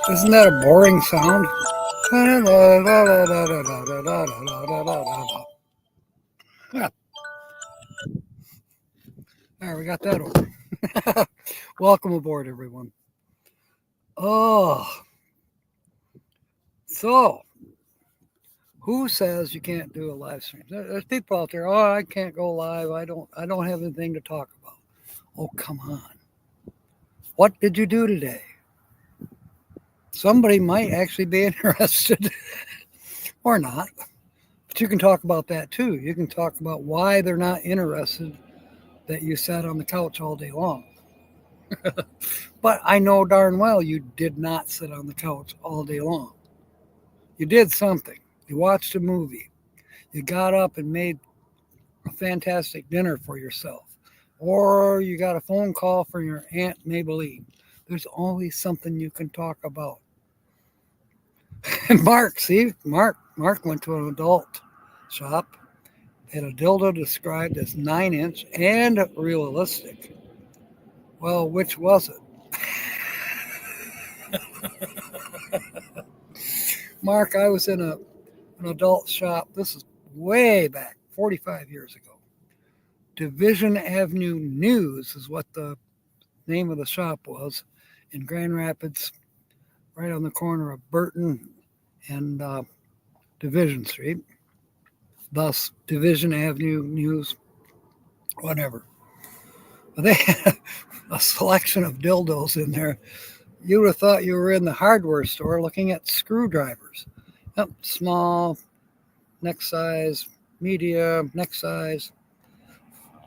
Isn't that a boring sound? Yeah, there, we got that over. Welcome aboard, everyone. Oh, so who says you can't do a live stream? There's people out there. Oh, I can't go live. I don't have anything to talk about. Oh, come on. What did you do today? Somebody might actually be interested or not. But you can talk about that too. You can talk about why they're not interested that you sat on the couch all day long. But I know darn well you did not sit on the couch all day long. You did something. You watched a movie. You got up and made a fantastic dinner for yourself. Or you got a phone call from your Aunt Maybelline. There's always something you can talk about. And Mark went to an adult shop, had a dildo described as 9-inch and realistic. Well, which was it? Mark, I was in an adult shop. This is way back, 45 years ago. Division Avenue News is what the name of the shop was in Grand Rapids, right on the corner of Burton and Division Street. Thus, Division Avenue News, whatever. But they had a selection of dildos in there. You would have thought you were in the hardware store looking at screwdrivers. Yep, small, neck size, medium, neck size,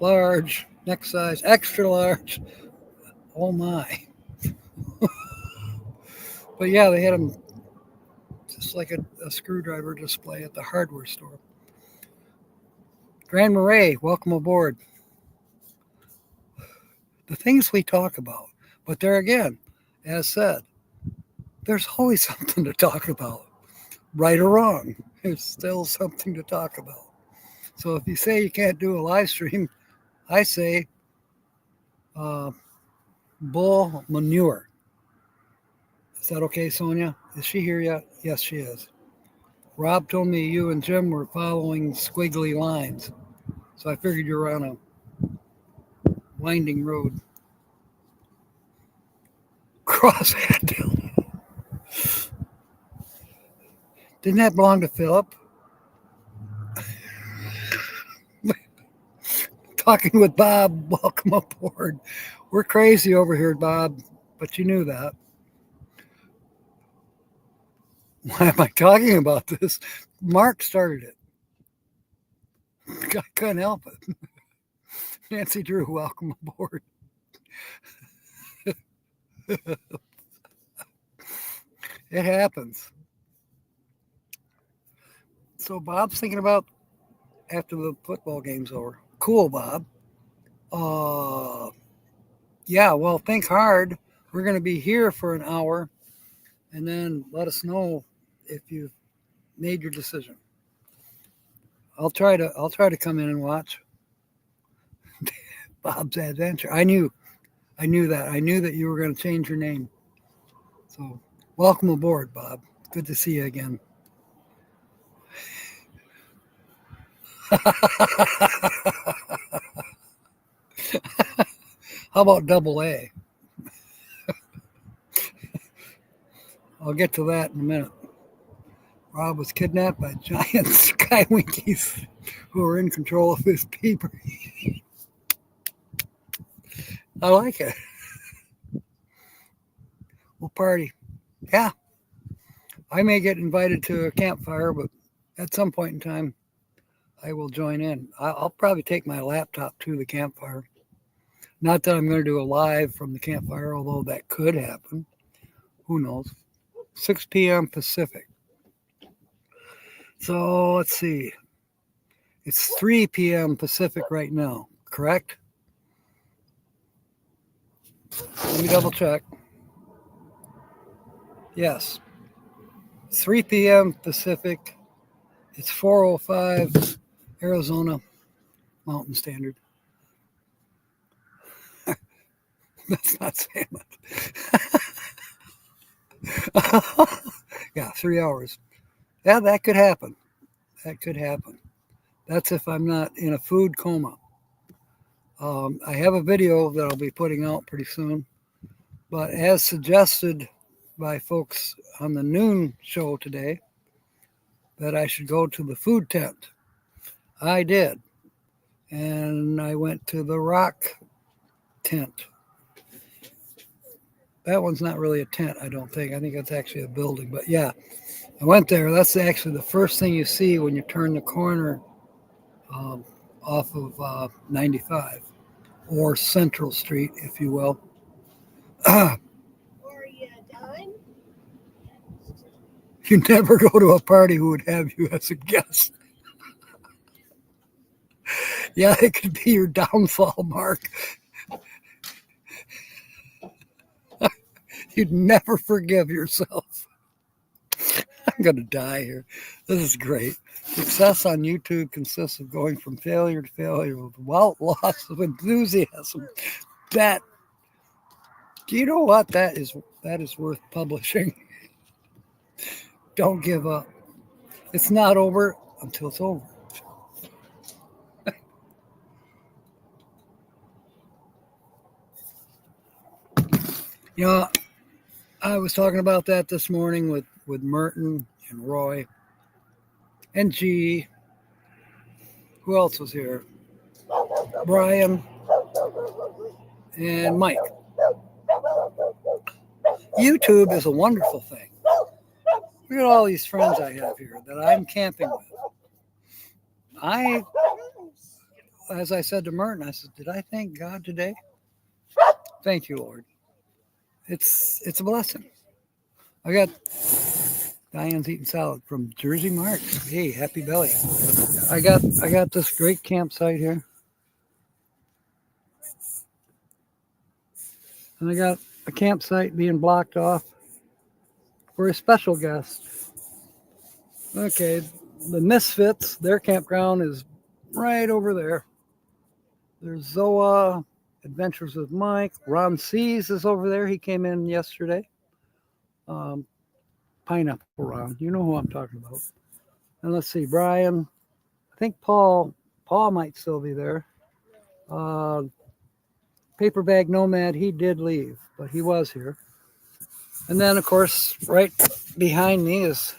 large, neck size, extra large. Oh my. But yeah, they had them just like a screwdriver display at the hardware store. Grand Marais, welcome aboard. The things we talk about. But there again, as said, there's always something to talk about. Right or wrong, there's still something to talk about. So if you say you can't do a live stream, I say uh, bull manure. Is that okay, Sonia? Is she here yet? Yes, she is. Rob told me you and Jim were following squiggly lines. So I figured you were on a winding road. Crosshead. Didn't that belong to Philip? Talking with Bob. Welcome aboard. We're crazy over here, Bob, but you knew that. Why am I talking about this? Mark started it. I couldn't help it. Nancy Drew, welcome aboard. It happens. So Bob's thinking about after the football game's over. Cool, Bob. Uh, yeah, well, think hard. We're going to be here for an hour, and then let us know if you've made your decision. I'll try to come in and watch Bob's adventure. I knew that. I knew that you were going to change your name. So welcome aboard, Bob. Good to see you again. How about double A? I'll get to that in a minute. Rob was kidnapped by giant skywinkies who were in control of his pea brain. I like it. We'll party. Yeah. I may get invited to a campfire, but at some point in time, I will join in. I'll probably take my laptop to the campfire. Not that I'm going to do a live from the campfire, although that could happen. Who knows? 6 p.m. Pacific. So let's see. It's 3 p.m. Pacific right now, correct? Let me double check. Yes. 3 p.m. Pacific. It's 4:05 Arizona Mountain Standard. That's not saying much. Yeah, 3 hours. Yeah, that could happen. That could happen. That's if I'm not in a food coma. I have a video that I'll be putting out pretty soon. But as suggested by folks on the noon show today, that I should go to the food tent. I did. And I went to the rock tent. That one's not really a tent, I don't think. I think it's actually a building. But yeah, I went there. That's actually the first thing you see when you turn the corner um, off of 95 or Central Street, if you will. You never go to a party who would have you as a guest. Yeah, it could be your downfall, Mark. You'd never forgive yourself. I'm going to die here. This is great. Success on YouTube consists of going from failure to failure without loss of enthusiasm. That, do you know what? That is worth publishing. Don't give up. It's not over until it's over. You know, I was talking about that this morning with Merton and Roy and G. Who else was here? Brian and Mike. YouTube is a wonderful thing. Look at all these friends I have here that I'm camping with. As I said to Merton, I said, did I thank God today? Thank you, Lord. It's a blessing. I got Diane's eating salad from Jersey Mark. Hey, happy belly. I got this great campsite here. And I got a campsite being blocked off for a special guest. Okay, the Misfits, their campground is right over there. There's Zoa, Adventures with Mike. Ron Seas is over there. He came in yesterday. Pineapple Ron. You know who I'm talking about. And let's see, Brian. I think Paul might still be there. Paper Bag Nomad, he did leave, but he was here. And then, of course, right behind me is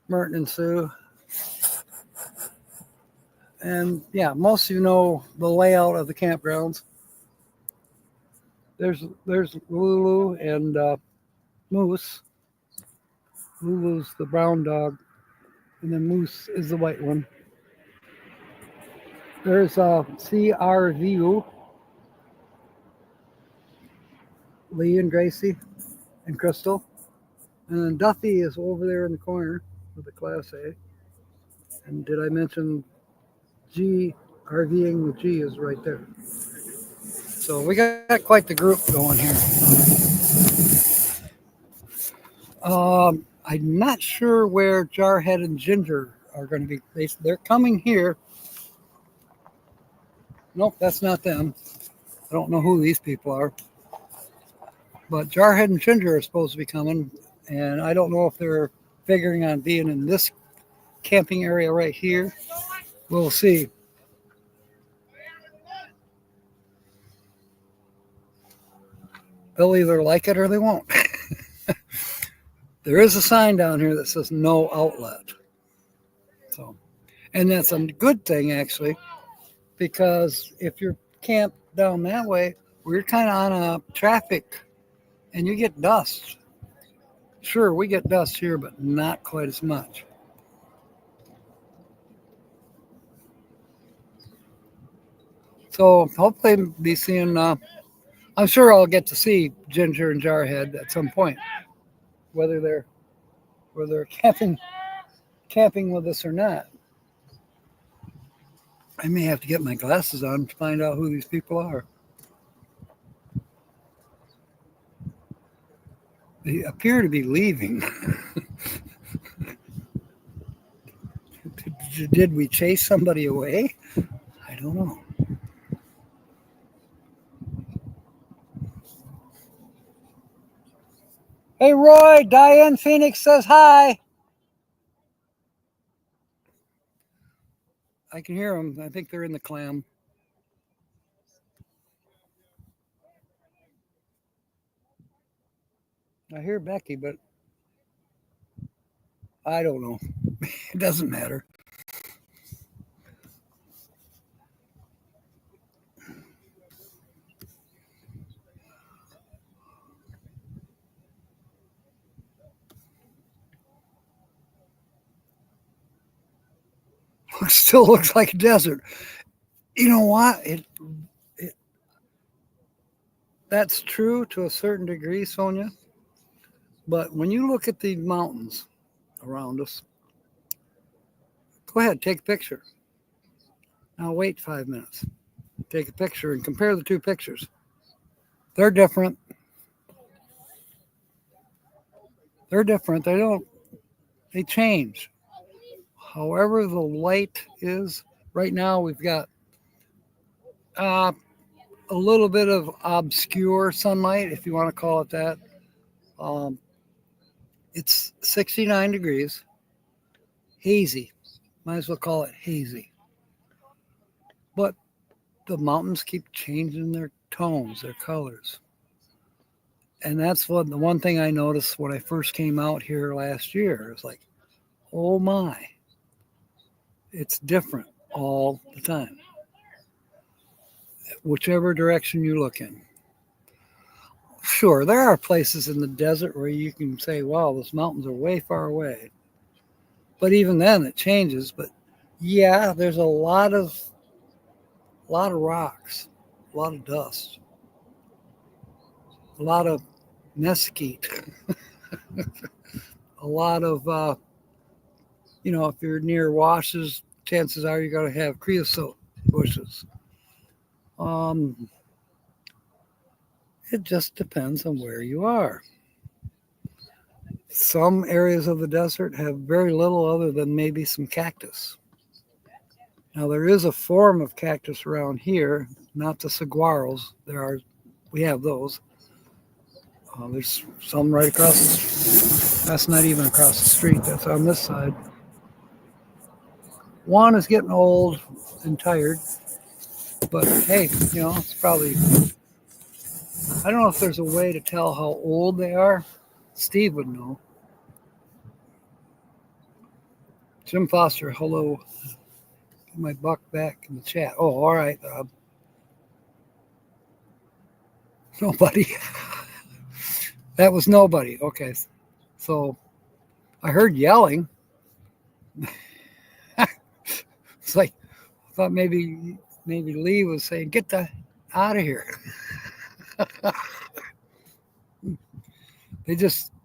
Merton and Sue. And yeah, most of you know the layout of the campgrounds. There's Lulu and Moose. Lulu's the brown dog, and then Moose is the white one. There's CRVU, Lee and Gracie and Crystal. And then Duffy is over there in the corner with the Class A. And did I mention G, RVing with G is right there. So we got quite the group going here. I'm not sure where Jarhead and Ginger are going to be. They're coming here. Nope, that's not them. I don't know who these people are. But Jarhead and Ginger are supposed to be coming. And I don't know if they're figuring on being in this camping area right here. We'll see. They'll either like it or they won't. There is a sign down here that says no outlet. So, and that's a good thing actually, because if you're camped down that way, we're kind of on a traffic and you get dust. Sure, we get dust here, but not quite as much. So hopefully be seeing, I'm sure I'll get to see Ginger and Jarhead at some point, whether they're camping with us or not. I may have to get my glasses on to find out who these people are. They appear to be leaving. Did we chase somebody away? I don't know. Hey, Roy, Diane Phoenix says hi. I can hear them. I think they're in the clam. I hear Becky, but I don't know. It doesn't matter. It still looks like a desert. You know what? It that's true to a certain degree, Sonia. But when you look at the mountains around us, go ahead, take a picture. Now wait 5 minutes. Take a picture and compare the two pictures. They're different. They're different. They change. However, the light is right now, we've got uh, a little bit of obscure sunlight, if you want to call it that. Um, it's 69 degrees, hazy. Might as well call it hazy. But the mountains keep changing their tones, their colors. And that's the one thing I noticed when I first came out here last year. It's like, oh my, it's different all the time, whichever direction you look in. Sure, there are places in the desert where you can say, wow, those mountains are way far away. But even then it changes. But yeah, there's a lot of rocks, a lot of dust, a lot of mesquite, a lot of if you're near washes, chances are you're going to have creosote bushes. Um, it just depends on where you are. Some areas of the desert have very little other than maybe some cactus. Now there is a form of cactus around here, not the saguaros. We have those. There's some right across. That's not even across the street. That's on this side. One is getting old and tired, but hey, it's probably. I don't know if there's a way to tell how old they are. Steve would know. Jim Foster, hello. Get my buck back in the chat. Oh, all right. Nobody. That was nobody. Okay. So I heard yelling. It's like I thought maybe Lee was saying, "Get out of here."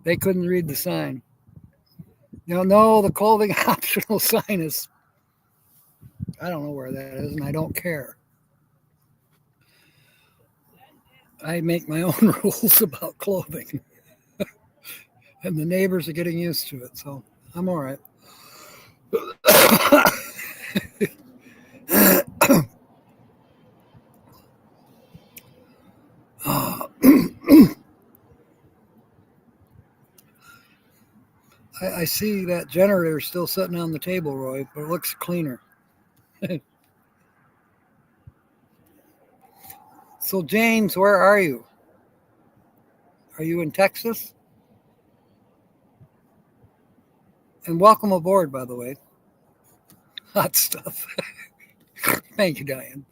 They couldn't read the sign. No, the clothing optional sign is. I don't know where that is, and I don't care. I make my own rules about clothing, and the neighbors are getting used to it, so I'm all right. I see that generator still sitting on the table, Roy, but it looks cleaner. So, James, where are you? Are you in Texas? And welcome aboard, by the way. Hot stuff. Thank you, Diane.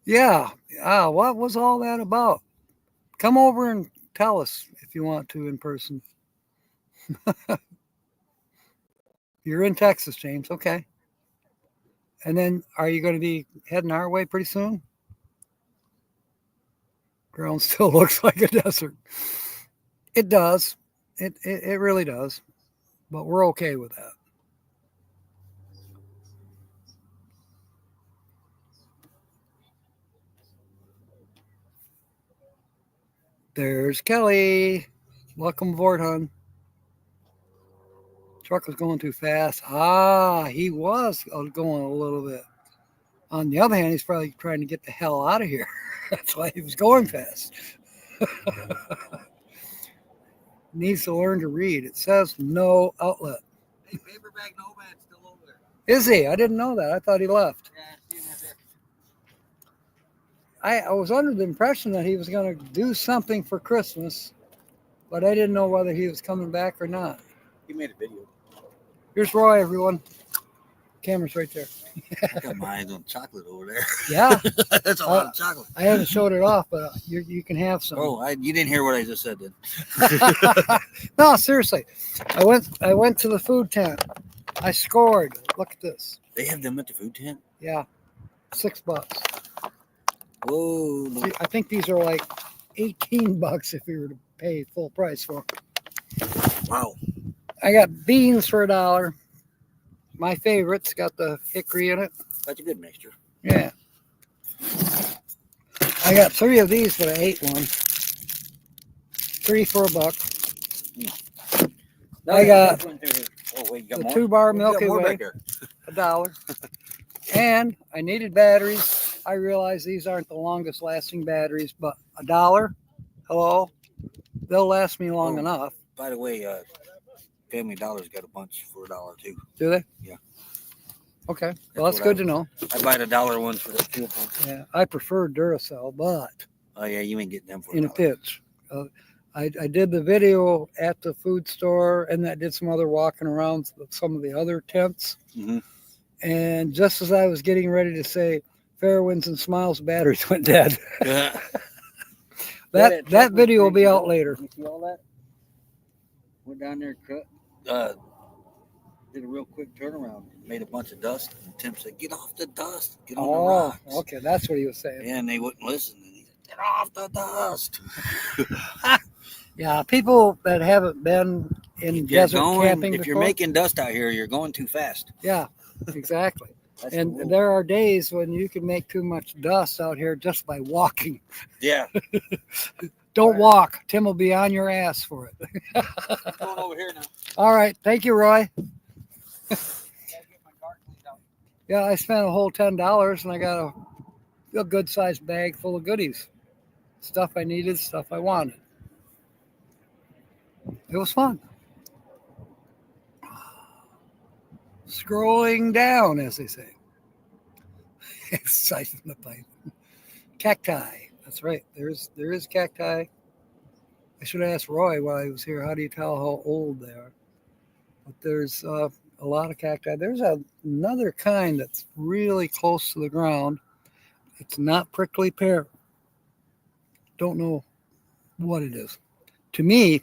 Yeah. What was all that about? Come over and tell us if you want to in person. You're in Texas, James. Okay. And then are you going to be heading our way pretty soon? Ground still looks like a desert. It does. It really does. But we're okay with that. There's Kelly. Welcome aboard, hon. Truck was going too fast. He was going a little bit. On the other hand, he's probably trying to get the hell out of here. That's why he was going fast. Needs to learn to read. It says no outlet. Hey, paperback nomad's still over there. Is he? I didn't know that. I thought he left. Yeah, I see him right there. I was under the impression that he was going to do something for Christmas, but I didn't know whether he was coming back or not. He made a video. Here's Roy, everyone. Camera's right there. I got my eyes on chocolate over there. Yeah. That's a lot of chocolate. I haven't showed it off, but you can have some. Oh, you didn't hear what I just said then. No, seriously. I went to the food tent. I scored. Look at this. They have them at the food tent? Yeah. $6. Whoa. See, I think these are like $18 if you were to pay full price for them. Wow. I got beans for $1. My favorites got the hickory in it. That's a good mixture. Yeah. I got 3 of these, but I ate one. 3 for $1. I got the 2-bar Milky Way, $1. And I needed batteries. I realize these aren't the longest lasting batteries, but $1. Hello. They'll last me long enough. By the way, Family Dollar's got a bunch for $1 too. Do they? Yeah. Okay. Well, that's good to know. I buy the $1 ones for the fuel pump. Yeah. I prefer Duracell, but Oh yeah, you ain't getting them for in a $1. pinch. I did the video at the food store, and I did some other walking around some of the other tents. Mm-hmm. And just as I was getting ready to say Fairwinds and Smiles batteries went dead. Yeah. that video will be out later. You see all that? Went down there, did a real quick turnaround, made a bunch of dust, and Tim said, "Get off the dust, get on the rocks." Okay, that's what he was saying. Yeah, and they wouldn't listen. And he said, "Get off the dust." Yeah, people that haven't been in desert camping if before, you're making dust out here, you're going too fast. Yeah, exactly. That's And the rule. there are days when you can make too much dust out here just by walking. Yeah. Don't walk. Tim will be on your ass for it. I'm going over here now. All right. Thank you, Roy. I gotta get my cart cleaned out. Yeah, I spent a whole $10 and I got a good sized bag full of goodies. Stuff I needed, stuff I wanted. It was fun. Scrolling down, as they say. Exciting the pipe. Cacti. That's right. There is cacti. I should have asked Roy while he was here, how do you tell how old they are? But there's a lot of cacti. There's another kind that's really close to the ground. It's not prickly pear. Don't know what it is. To me,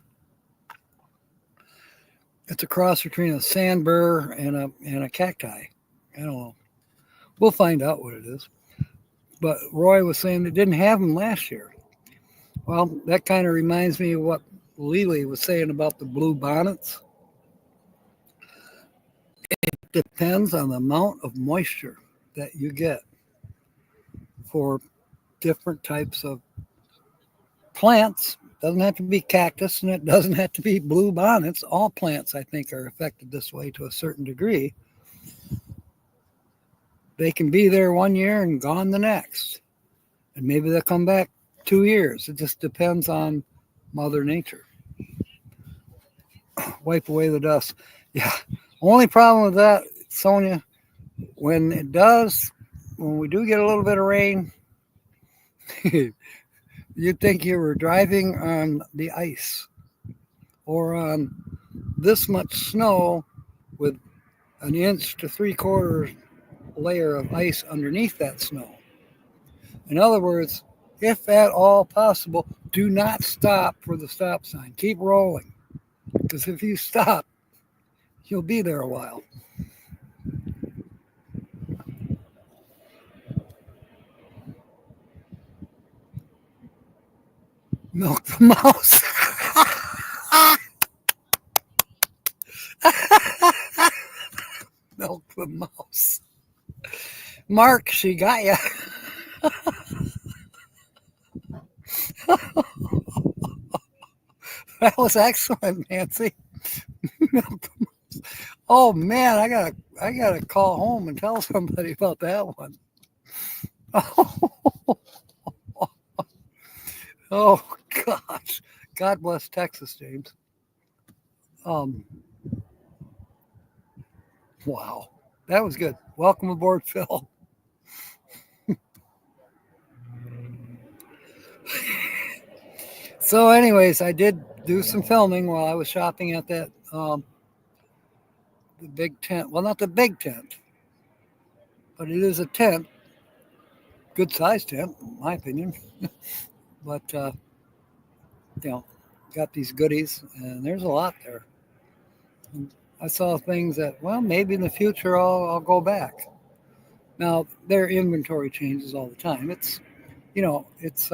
it's a cross between a sand burr and a cacti. I don't know. We'll find out what it is. But Roy was saying they didn't have them last year. Well, that kind of reminds me of what Lily was saying about the blue bonnets. It depends on the amount of moisture that you get for different types of plants. It doesn't have to be cactus, and it doesn't have to be blue bonnets. All plants, I think, are affected this way to a certain degree. They can be there 1 year and gone the next. And maybe they'll come back 2 years. It just depends on Mother Nature. Wipe away the dust. Yeah. Only problem with that, Sonia, when we do get a little bit of rain, you'd think you were driving on the ice or on this much snow with 1 inch to 3/4 layer of ice underneath that snow. In other words, if at all possible, do not stop for the stop sign. Keep rolling. Because if you stop, you'll be there a while. Milk the mouse. Milk the mouse. Mark, she got ya. That was excellent, Nancy. Milk the mouse. Oh man, I gotta call home and tell somebody about that one. Oh Gosh, God bless Texas, James. Um, wow, that was good. Welcome aboard, Phil. So, anyways, I did do some filming while I was shopping at that the big tent. Well, not the big tent, but it is a tent, good sized tent, in my opinion. But you know, got these goodies, and there's a lot there. And I saw things that, well, maybe in the future I'll go back. Now their inventory changes all the time. It's it's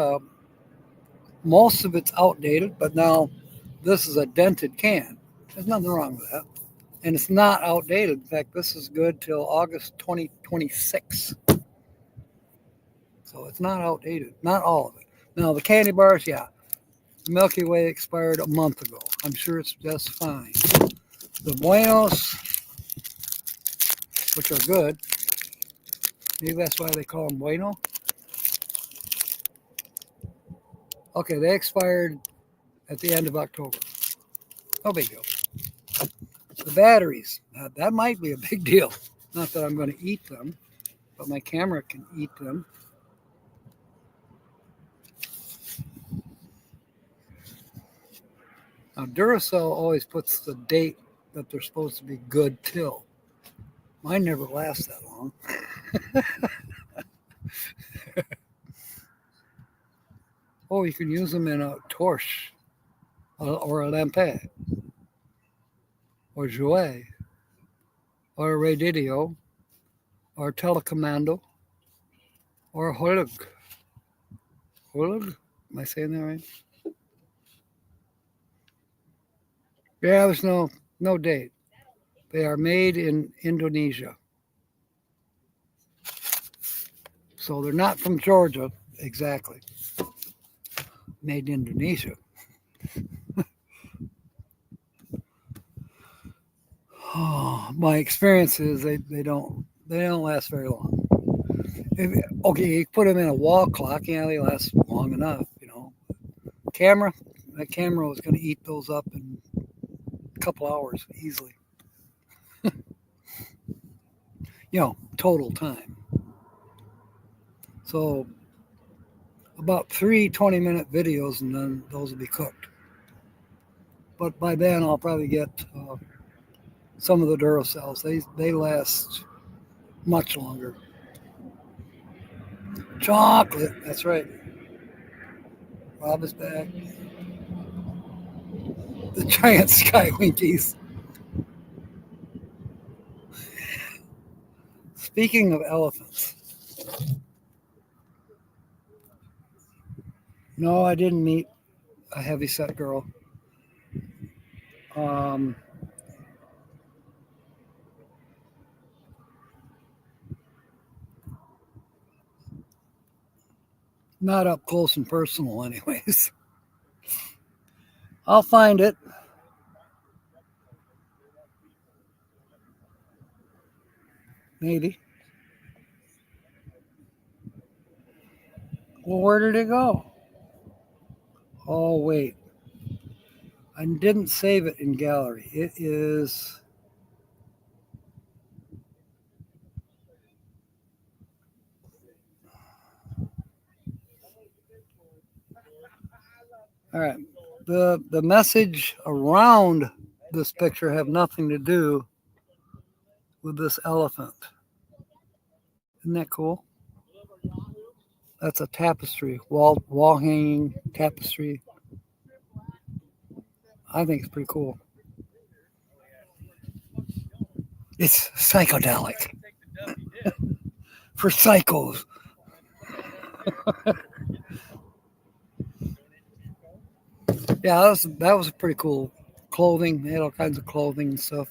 most of it's outdated, but now this is a dented can. There's nothing wrong with that. And it's not outdated. In fact, this is good till August 2026. So it's not outdated. Not all of it. Now, the candy bars, yeah. The Milky Way expired a month ago. I'm sure it's just fine. The Buenos, which are good, maybe that's why they call them Bueno. Okay, they expired at the end of October. No big deal. The batteries, that might be a big deal. Not that I'm going to eat them, but my camera can eat them. Now, Duracell always puts the date that they're supposed to be good till. Mine never lasts that long. Oh, you can use them in a torch or a lampe or jouet or a radidio or telecommando or a hulug. Hulug? Am I saying that right? Yeah, there's no date. They are made in Indonesia. So they're not from Georgia exactly. Made in Indonesia. Oh, my experience is they don't last very long. Okay, you put them in a wall clock, yeah, they last long enough, Camera, that camera was going to eat those up in a couple hours easily. Total time. So about 3 20-minute videos, and then those will be cooked. But by then, I'll probably get some of the Duracells. They last much longer. Chocolate, that's right. Rob is back. The giant sky winkies. Speaking of elephants, no, I didn't meet a heavyset girl. Not up close and personal, anyways. I'll find it. Maybe. Well, where did it go? Oh, wait. I didn't save it in gallery. It is. All right. The message around this picture have nothing to do with this elephant. Isn't that cool? That's a tapestry, wall hanging tapestry. I think it's pretty cool. It's psychedelic for psychos. Yeah, that was pretty cool. Clothing, they had all kinds of clothing and stuff.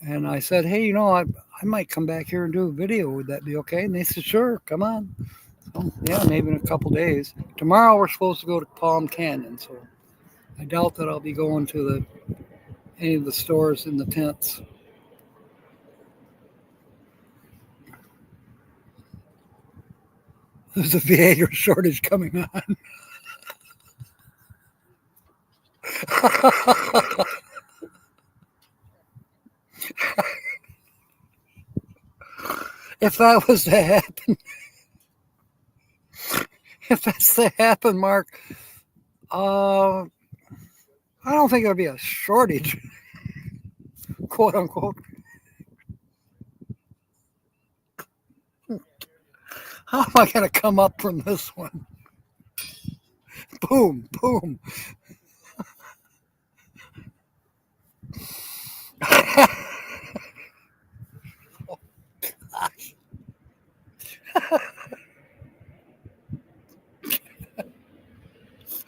And I said, hey, I might come back here and do a video. Would that be okay? And they said, sure, come on. So, yeah, maybe in a couple days. Tomorrow we're supposed to go to Palm Canyon, so I doubt that I'll be going to any of the stores in the tents. There's a Viagra shortage coming on. If that was to happen, if that's to happen, Mark, I don't think there'll be a shortage, quote unquote. How am I going to come up from this one? Boom, boom.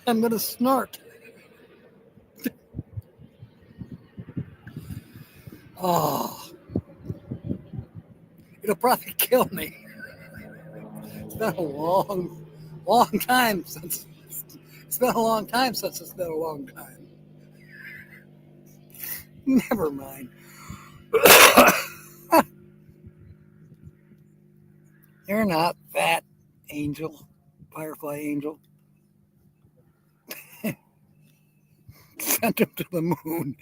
I'm going to snort. Oh, it'll probably kill me. It's been a long time since. It's been a long time since it's been a long time. Never mind. You're not fat, angel, firefly angel. Sent him to the moon.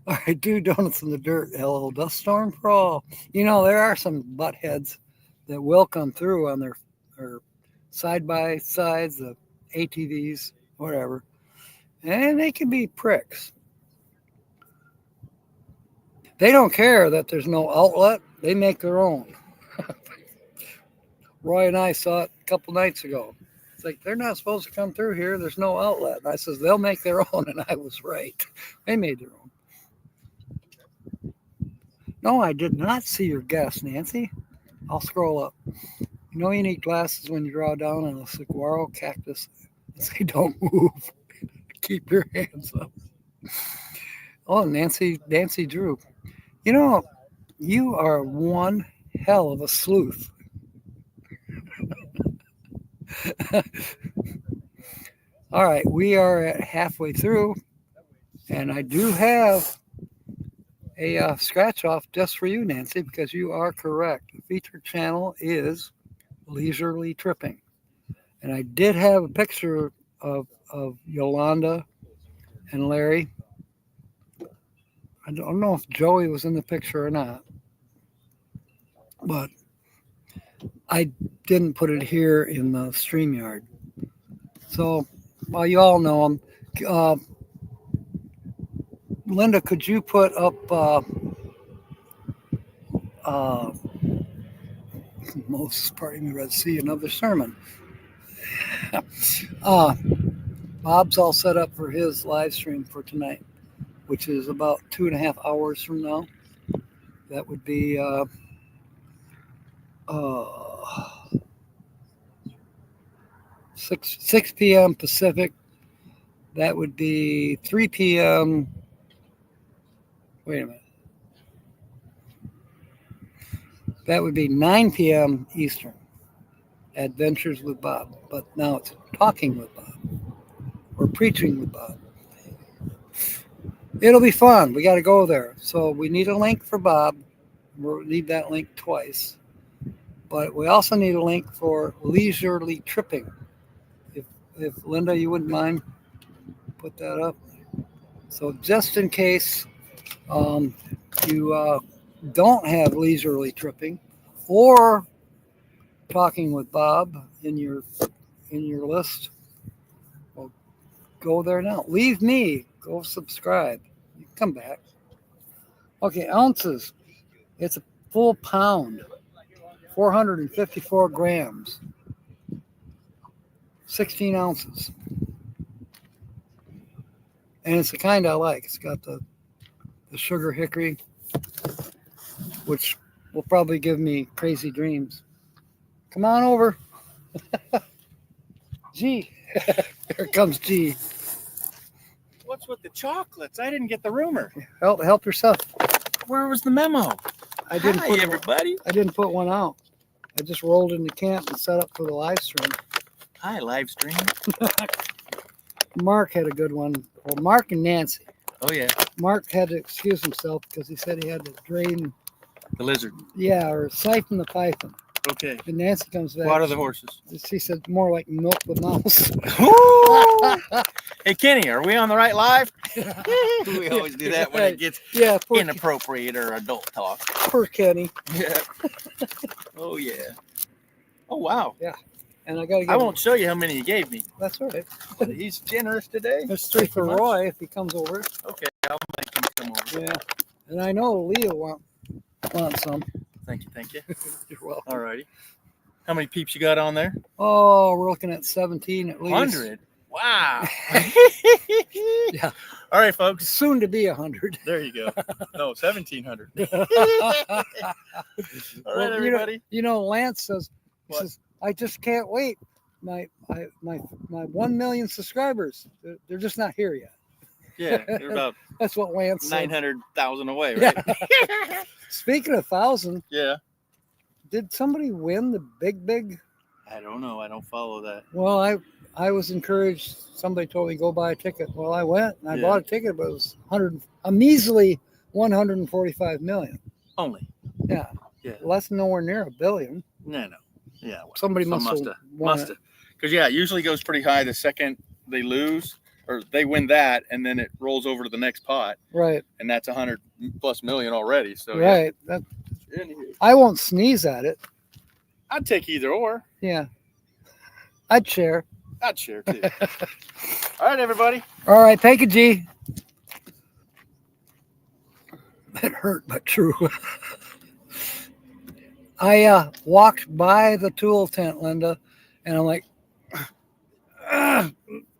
All right, do donuts in the dirt. Hello, dust storm for all. You know, there are some buttheads that will come through on their side by sides, the ATVs, whatever, and they can be pricks. They don't care that there's no outlet. They make their own. Roy and I saw it a couple nights ago. It's like, they're not supposed to come through here. There's no outlet. And I says, they'll make their own. And I was right. They made their own. No, I did not see your guess, Nancy. I'll scroll up. You know you need glasses when you draw down on a saguaro cactus. Say don't move. Keep your hands up. Oh, Nancy Drew. You know, you are one hell of a sleuth. All right, we are at halfway through, and I do have a scratch off just for you, Nancy, because you are correct. The featured channel is Leisurely Tripping, and I did have a picture of Yolanda and Larry. I don't know if Joey was in the picture or not, but I didn't put it here in the StreamYard. So, well, you all know them. Linda, could you put up Moses parting the Red Sea, another sermon? Bob's all set up for his live stream for tonight, which is about 2.5 hours from now. That would be 6 p.m. Pacific. That would be 3 p.m. Wait a minute. That would be 9 p.m. Eastern. Adventures with Bob. But now it's Talking with Bob. Or Preaching with Bob. It'll be fun. We got to go there. So we need a link for Bob. We'll need that link twice. But we also need a link for Leisurely Tripping. If Linda, you wouldn't mind, put that up. So just in case you don't have Leisurely Tripping or Talking with Bob in your list, well, go there now. Leave me. Go subscribe. You come back. Okay, ounces. It's a full pound. 454 grams. 16 ounces. And it's the kind I like. It's got the sugar hickory, which will probably give me crazy dreams. Come on over. G. Here comes G. What's with the chocolates? I didn't get the rumor. Help yourself. Where was the memo? I didn't Hi, everybody. I didn't put one out. I just rolled into camp and set up for the live stream. Hi, live stream. Mark had a good one. Well, Mark and Nancy. Oh, yeah. Mark had to excuse himself because he said he had to drain. The lizard. Yeah, or siphon the python. Okay. And Nancy comes back. Water the horses. She said more like milk the mouse. Hey, Kenny, are we on the right live? We always do that when it gets Yeah, poor, inappropriate or adult talk. poor Kenny. Yeah. Oh yeah. Oh, wow. And I got to I get. won't show you how many he gave me. That's all right. But he's generous today. There's 3 for much. Roy if he comes over. Okay, I'll make him come over. Yeah. And I know Leah want some. Thank you, thank you. You're welcome. All righty. How many peeps you got on there? Oh, we're looking at 17 at least. 100. Wow. Yeah. All right, folks. Soon to be 100. There you go. No, 1,700. All Well, right, everybody. You know, Lance says, he What? says, I just can't wait. My 1 million subscribers. They're just not here yet. Yeah, they're about That's what Lance said. 900,000 away, right? Yeah. Speaking of 1,000, Yeah. did somebody win the big? I don't know. I don't follow that. Well, I was encouraged. Somebody told me go buy a ticket. Well, I went and I Yeah. bought a ticket, but it was a measly 145 million. Only. Yeah. Yeah. Less than nowhere near $1 billion. No. Yeah. Well, Somebody some must have won Must it. have. Because, yeah, it usually goes pretty high the second they lose or they win that, and then it rolls over to the next pot, Right. and that's 100+ million already. So, Right. That, yeah. Anywho, I won't sneeze at it. I'd take either or. Yeah. I'd share. I'd share too. All right, everybody. All right. Thank you, G. That hurt, but true. I walked by the tool tent, Linda, and I'm like,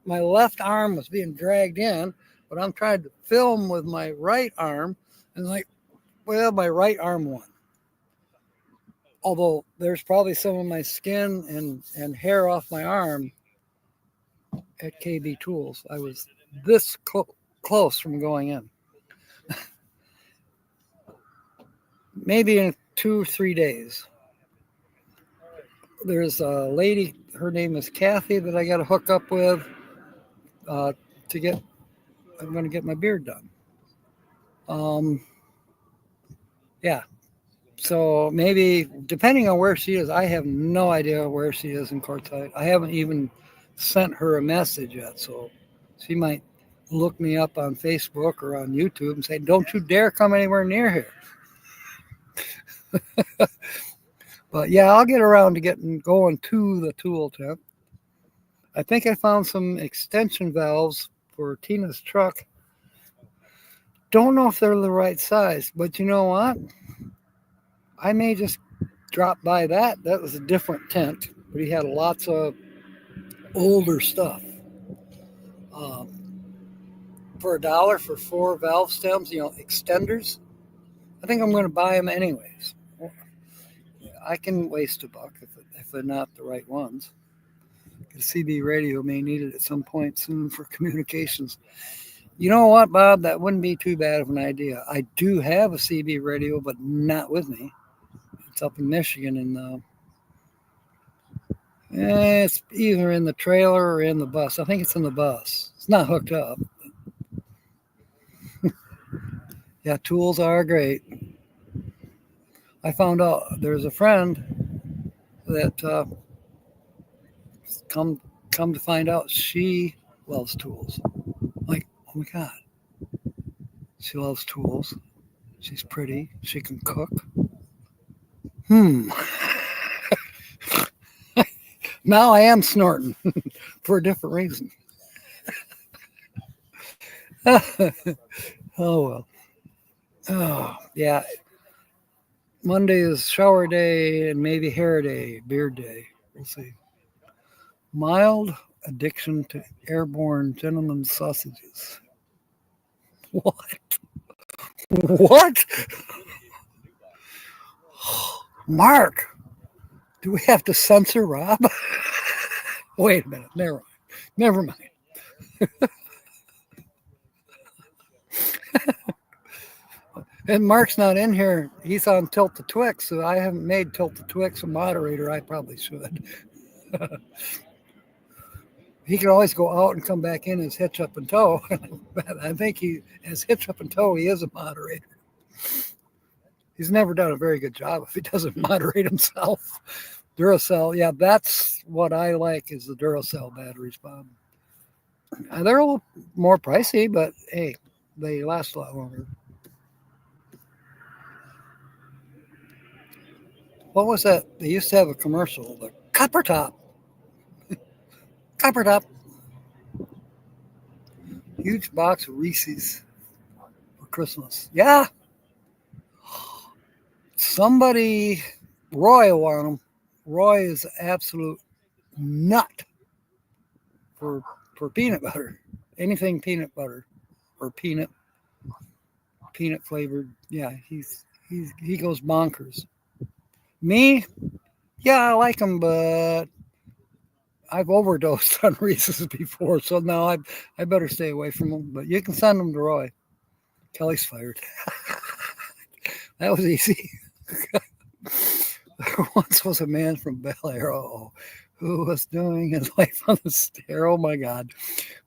my left arm was being dragged in, but I'm trying to film with my right arm, and like, well, my right arm won. Although there's probably some of my skin and hair off my arm at KB Tools. I was this close from going in. Maybe in 2 or 3 days. There's a lady, her name is Kathy, that I got to hook up with I'm going to get my beard done. Yeah. So maybe, depending on where she is, I have no idea where she is in Quartzsite. I haven't even sent her a message yet. So she might look me up on Facebook or on YouTube and say, don't you dare come anywhere near here. But yeah, I'll get around to going to the tool tent. I think I found some extension valves for Tina's truck. Don't know if they're the right size, but you know what? I may just drop by that. That was a different tent, but he had lots of older stuff. For $1 for 4 valve stems, extenders, I think I'm going to buy them anyways. I can waste $1 if they're not the right ones. The CB radio may need it at some point soon for communications. You know what, Bob? That wouldn't be too bad of an idea. I do have a CB radio, but not with me. It's up in Michigan, and it's either in the trailer or in the bus. I think it's in the bus. It's not hooked up. Yeah, tools are great. I found out there's a friend that come to find out she loves tools. I'm like, oh my God. She loves tools. She's pretty. She can cook. Now I am snorting for a different reason. Oh, well. Oh, yeah. Monday is shower day and maybe hair day, beard day. We'll see. Mild addiction to airborne gentleman's sausages. What? What? Mark, do we have to censor Rob? Wait a minute. Never mind. And Mark's not in here. He's on Tilt the Twix, so I haven't made Tilt the Twix a moderator. I probably should. He can always go out and come back in as Hitch Up and Toe. But I think as Hitch Up and Toe, he is a moderator. He's never done a very good job if he doesn't moderate himself. Duracell, yeah, that's what I like is the Duracell batteries, Bob. They're a little more pricey, but hey, they last a lot longer. What was that? They used to have a commercial, the Copper Top. Copper Top. Huge box of Reese's for Christmas. Yeah. Somebody, Roy wanted them. Roy is an absolute nut for peanut butter. Anything peanut butter or peanut flavored. Yeah, he goes bonkers. Me, yeah, I like them, but I've overdosed on Reese's before, so now I better stay away from them. But you can send them to Roy. Kelly's fired. That was easy. There once was a man from Bel Air, who was doing his life on the stair. Oh my God.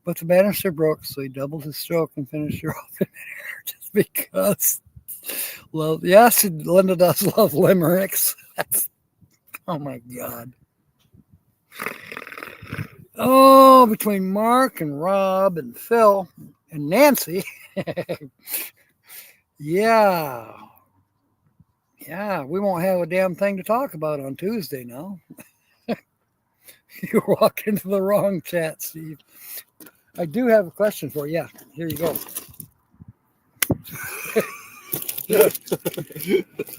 But the banister broke, so he doubled his stroke and finished her off in air just because. Love, yes, Linda does love limericks. Oh my God. Oh, between Mark and Rob and Phil and Nancy. Yeah. Yeah, we won't have a damn thing to talk about on Tuesday now. You walked into the wrong chat, Steve. I do have a question for you. Yeah, here you go.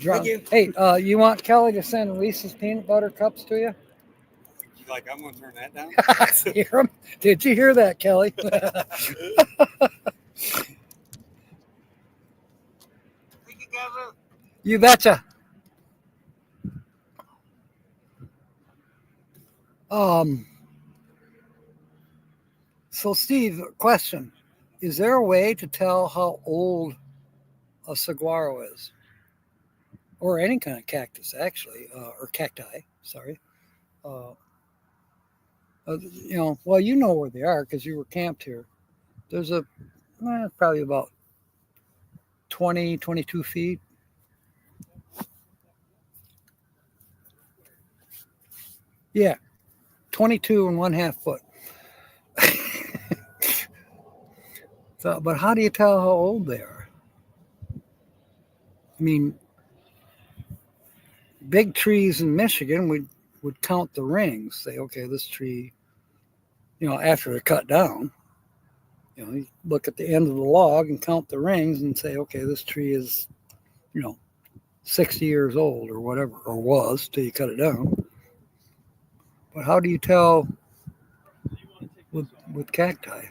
Thank you. Hey, you want Kelly to send Reese's peanut butter cups to you? Like, I'm going to turn that down? Hear 'em? Did you hear that, Kelly? You betcha. So Steve, question. Is there a way to tell how old a saguaro is? Or any kind of cactus, actually, or cacti, sorry. Well, you know where they are because you were camped here. There's probably about 20, 22 feet. Yeah, 22.5 foot. So, but how do you tell how old they are? I mean, big trees in Michigan, would count the rings. Say, okay, this tree, after they're cut down, you look at the end of the log and count the rings and say, okay, this tree is, 60 years old or whatever, or was till you cut it down. But how do you tell with cacti?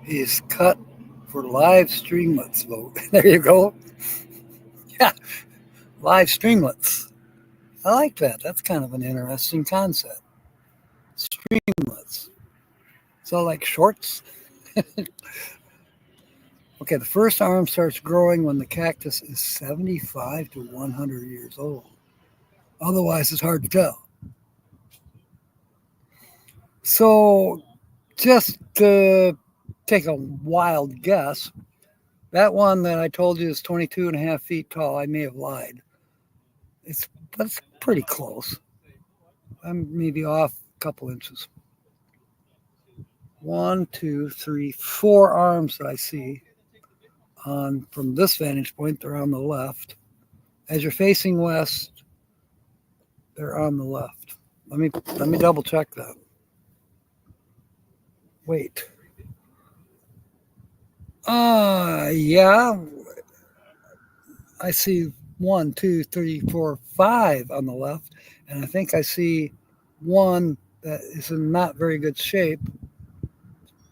He's cut for live streamlets vote. There you go. Yeah, live streamlets. I like that. That's kind of an interesting concept. Streamlets. So like shorts. Okay, the first arm starts growing when the cactus is 75 to 100 years old. Otherwise, it's hard to tell. So just to take a wild guess, that one that I told you is 22.5 feet tall. I may have lied. That's pretty close. I'm maybe off a couple inches. 1, 2, 3, 4 arms that I see from this vantage point. They're on the left. As you're facing west, they're on the left. Let me double check that. Wait. Yeah. I see 1, 2, 3, 4, 5 on the left, and I think I see one that is in not very good shape,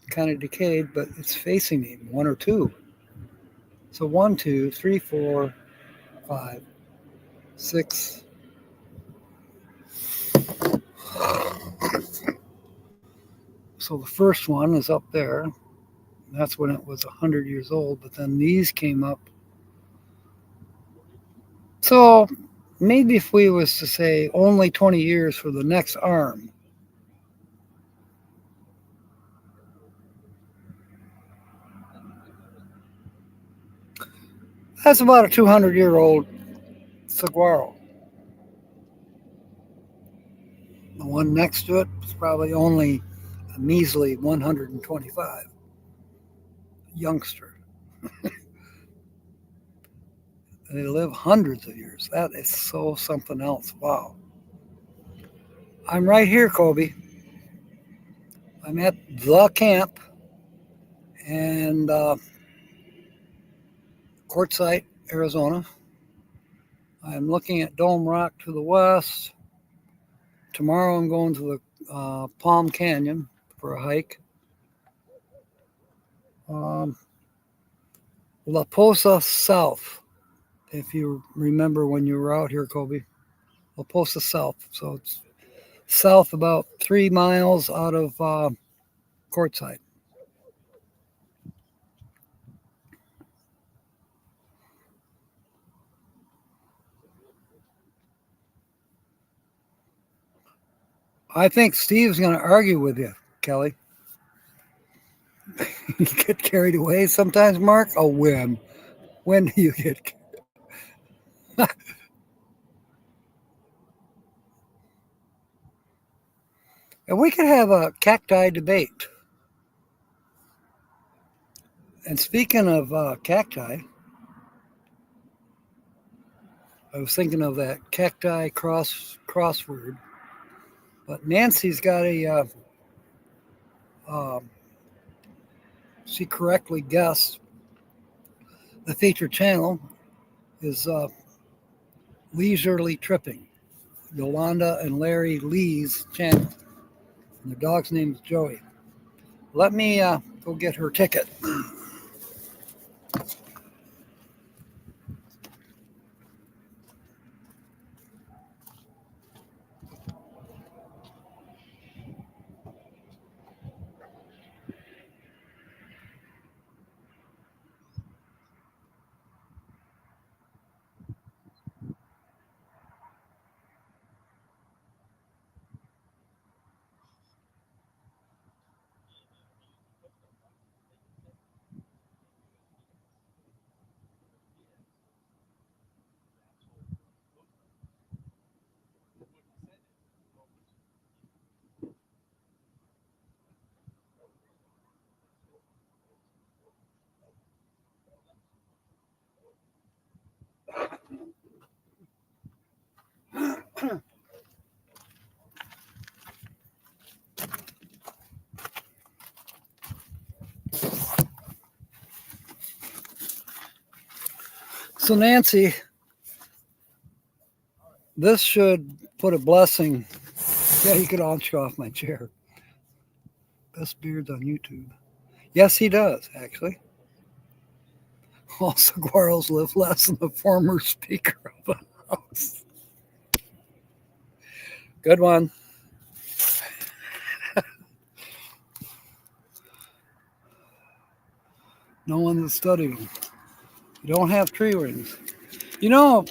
kind of decayed, but it's facing me. 1 or 2. So 1, 2, 3, 4, 5, 6. So the first one is up there. That's when it was 100 years old, but then these came up. So maybe if we was to say only 20 years for the next arm, That's about a 200-year-old saguaro. The one next to it is probably only a measly 125. Youngster. They live hundreds of years. That is so something else. Wow. I'm right here, Kobe. I'm at the camp and Quartzsite, Arizona. I'm looking at Dome Rock to the west. Tomorrow I'm going to the Palm Canyon for a hike. La Posa South, if you remember when you were out here, Kobe. La Posa South. So it's south about 3 miles out of Quartzsite. I think Steve's going to argue with you, Kelly. You get carried away sometimes, Mark? Oh, when? When do you get... And we could have a cacti debate. And speaking of cacti, I was thinking of that cacti crossword. But Nancy's got a... she correctly guessed the featured channel is Leisurely Tripping. Yolanda and Larry Lee's channel. And their dog's name is Joey. Let me go get her ticket. So Nancy, this should put a blessing. Yeah, you could launch off my chair. Best beards on YouTube. Yes, he does, actually. All saguaros live less than the former Speaker of the House. Good one. No one is studying. You don't have tree rings. You know,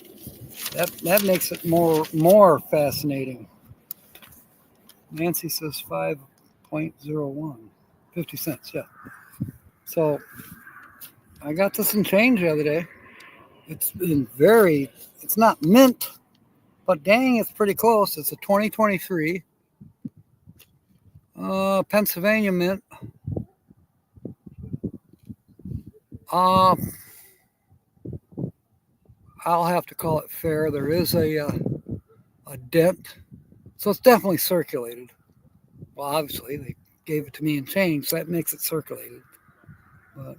that makes it more fascinating. Nancy says 5.01. 50 cents, yeah. So I got this in change the other day. It's not mint, but dang, it's pretty close. It's a 2023 Pennsylvania mint. I'll have to call it fair. There is a dent, so it's definitely circulated. Well, obviously they gave it to me in change, so that makes it circulated. But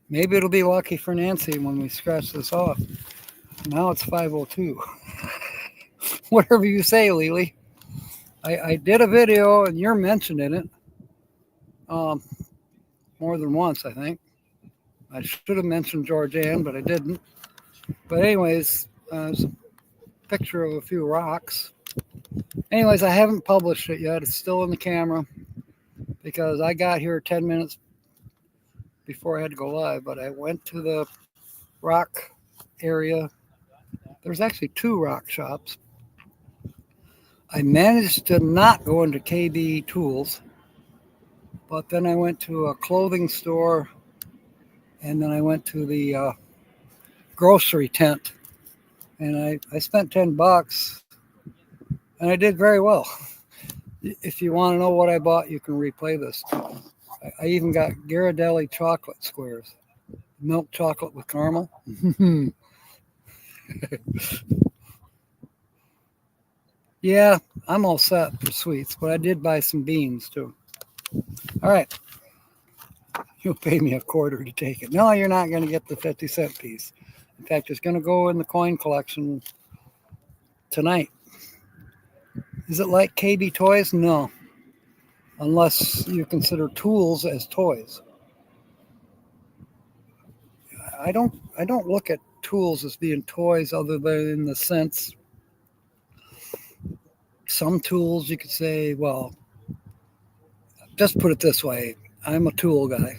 maybe it'll be lucky for Nancy when we scratch this off. Now it's 5:02. Whatever you say, Lily. I did a video and you're mentioned in it more than once, I think. I should have mentioned Georgianne, but I didn't. But anyways, there's a picture of a few rocks. Anyways, I haven't published it yet. It's still in the camera because I got here 10 minutes before I had to go live, but I went to the rock area. There's actually 2 rock shops. I managed to not go into KB Tools, but then I went to a clothing store, and then I went to the grocery tent, and I spent $10, and I did very well. If you want to know what I bought, you can replay this. I even got Ghirardelli chocolate squares, milk chocolate with caramel. Yeah, I'm all set for sweets, but I did buy some beans too. All right. You'll pay me $0.25 to take it. No, you're not going to get the 50-cent piece. In fact, it's going to go in the coin collection tonight. Is it like KB Toys? No. Unless you consider tools as toys. I don't look at tools as being toys other than in the sense some tools you could say, well, just put it this way, I'm a tool guy.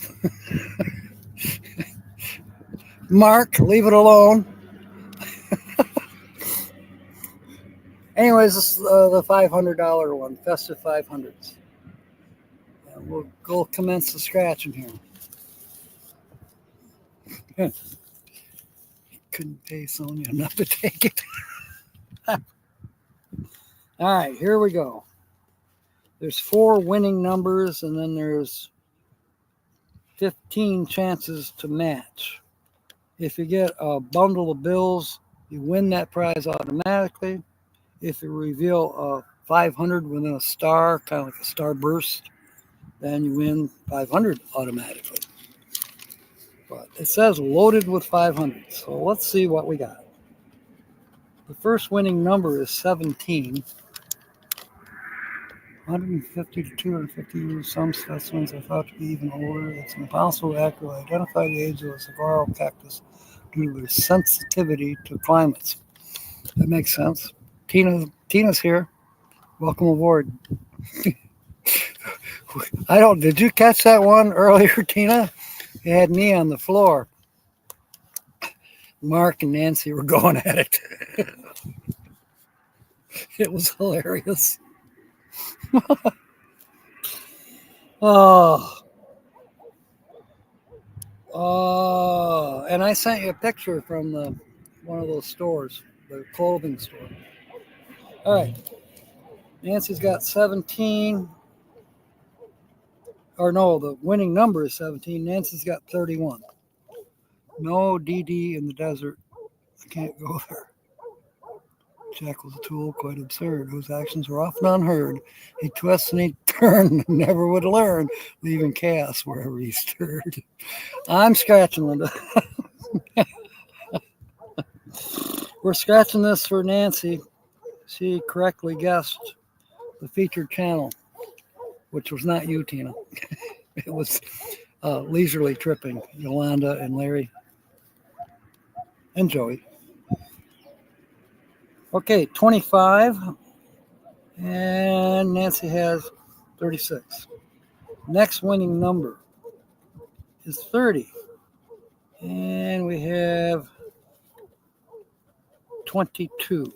Mark, leave it alone. Anyways, this is the $500 one, Festive 500s. We'll go commence the scratching here. Couldn't pay Sonia enough to take it. All right, here we go. There's 4 winning numbers, and then there's 15 chances to match. If you get a bundle of bills, you win that prize automatically. If you reveal a 500 within a star, kind of like a star burst, then you win 500 automatically. But it says loaded with 500. So let's see what we got. The first winning number is 17. 150 to 250 years. Some specimens are thought to be even older. It's impossible to accurately identify the age of a saguaro cactus due to their sensitivity to climates. That makes sense. Tina's here. Welcome aboard. Did you catch that one earlier, Tina? You had me on the floor. Mark and Nancy were going at it. It was hilarious. And I sent you a picture from one of those stores, the clothing store. All right. Nancy's got 17. Or no, the winning number is 17. Nancy's got 31. No DD in the desert. I can't go there. Jack was a tool, quite absurd, whose actions were often unheard. He twists and he turned, and never would learn, leaving chaos wherever he stirred. I'm scratching, Linda. We're scratching this for Nancy. She correctly guessed the featured channel, which was not you, Tina. It was Leisurely Tripping, Yolanda and Larry and Joey. Okay, 25, and Nancy has 36. Next winning number is 30, and we have 22.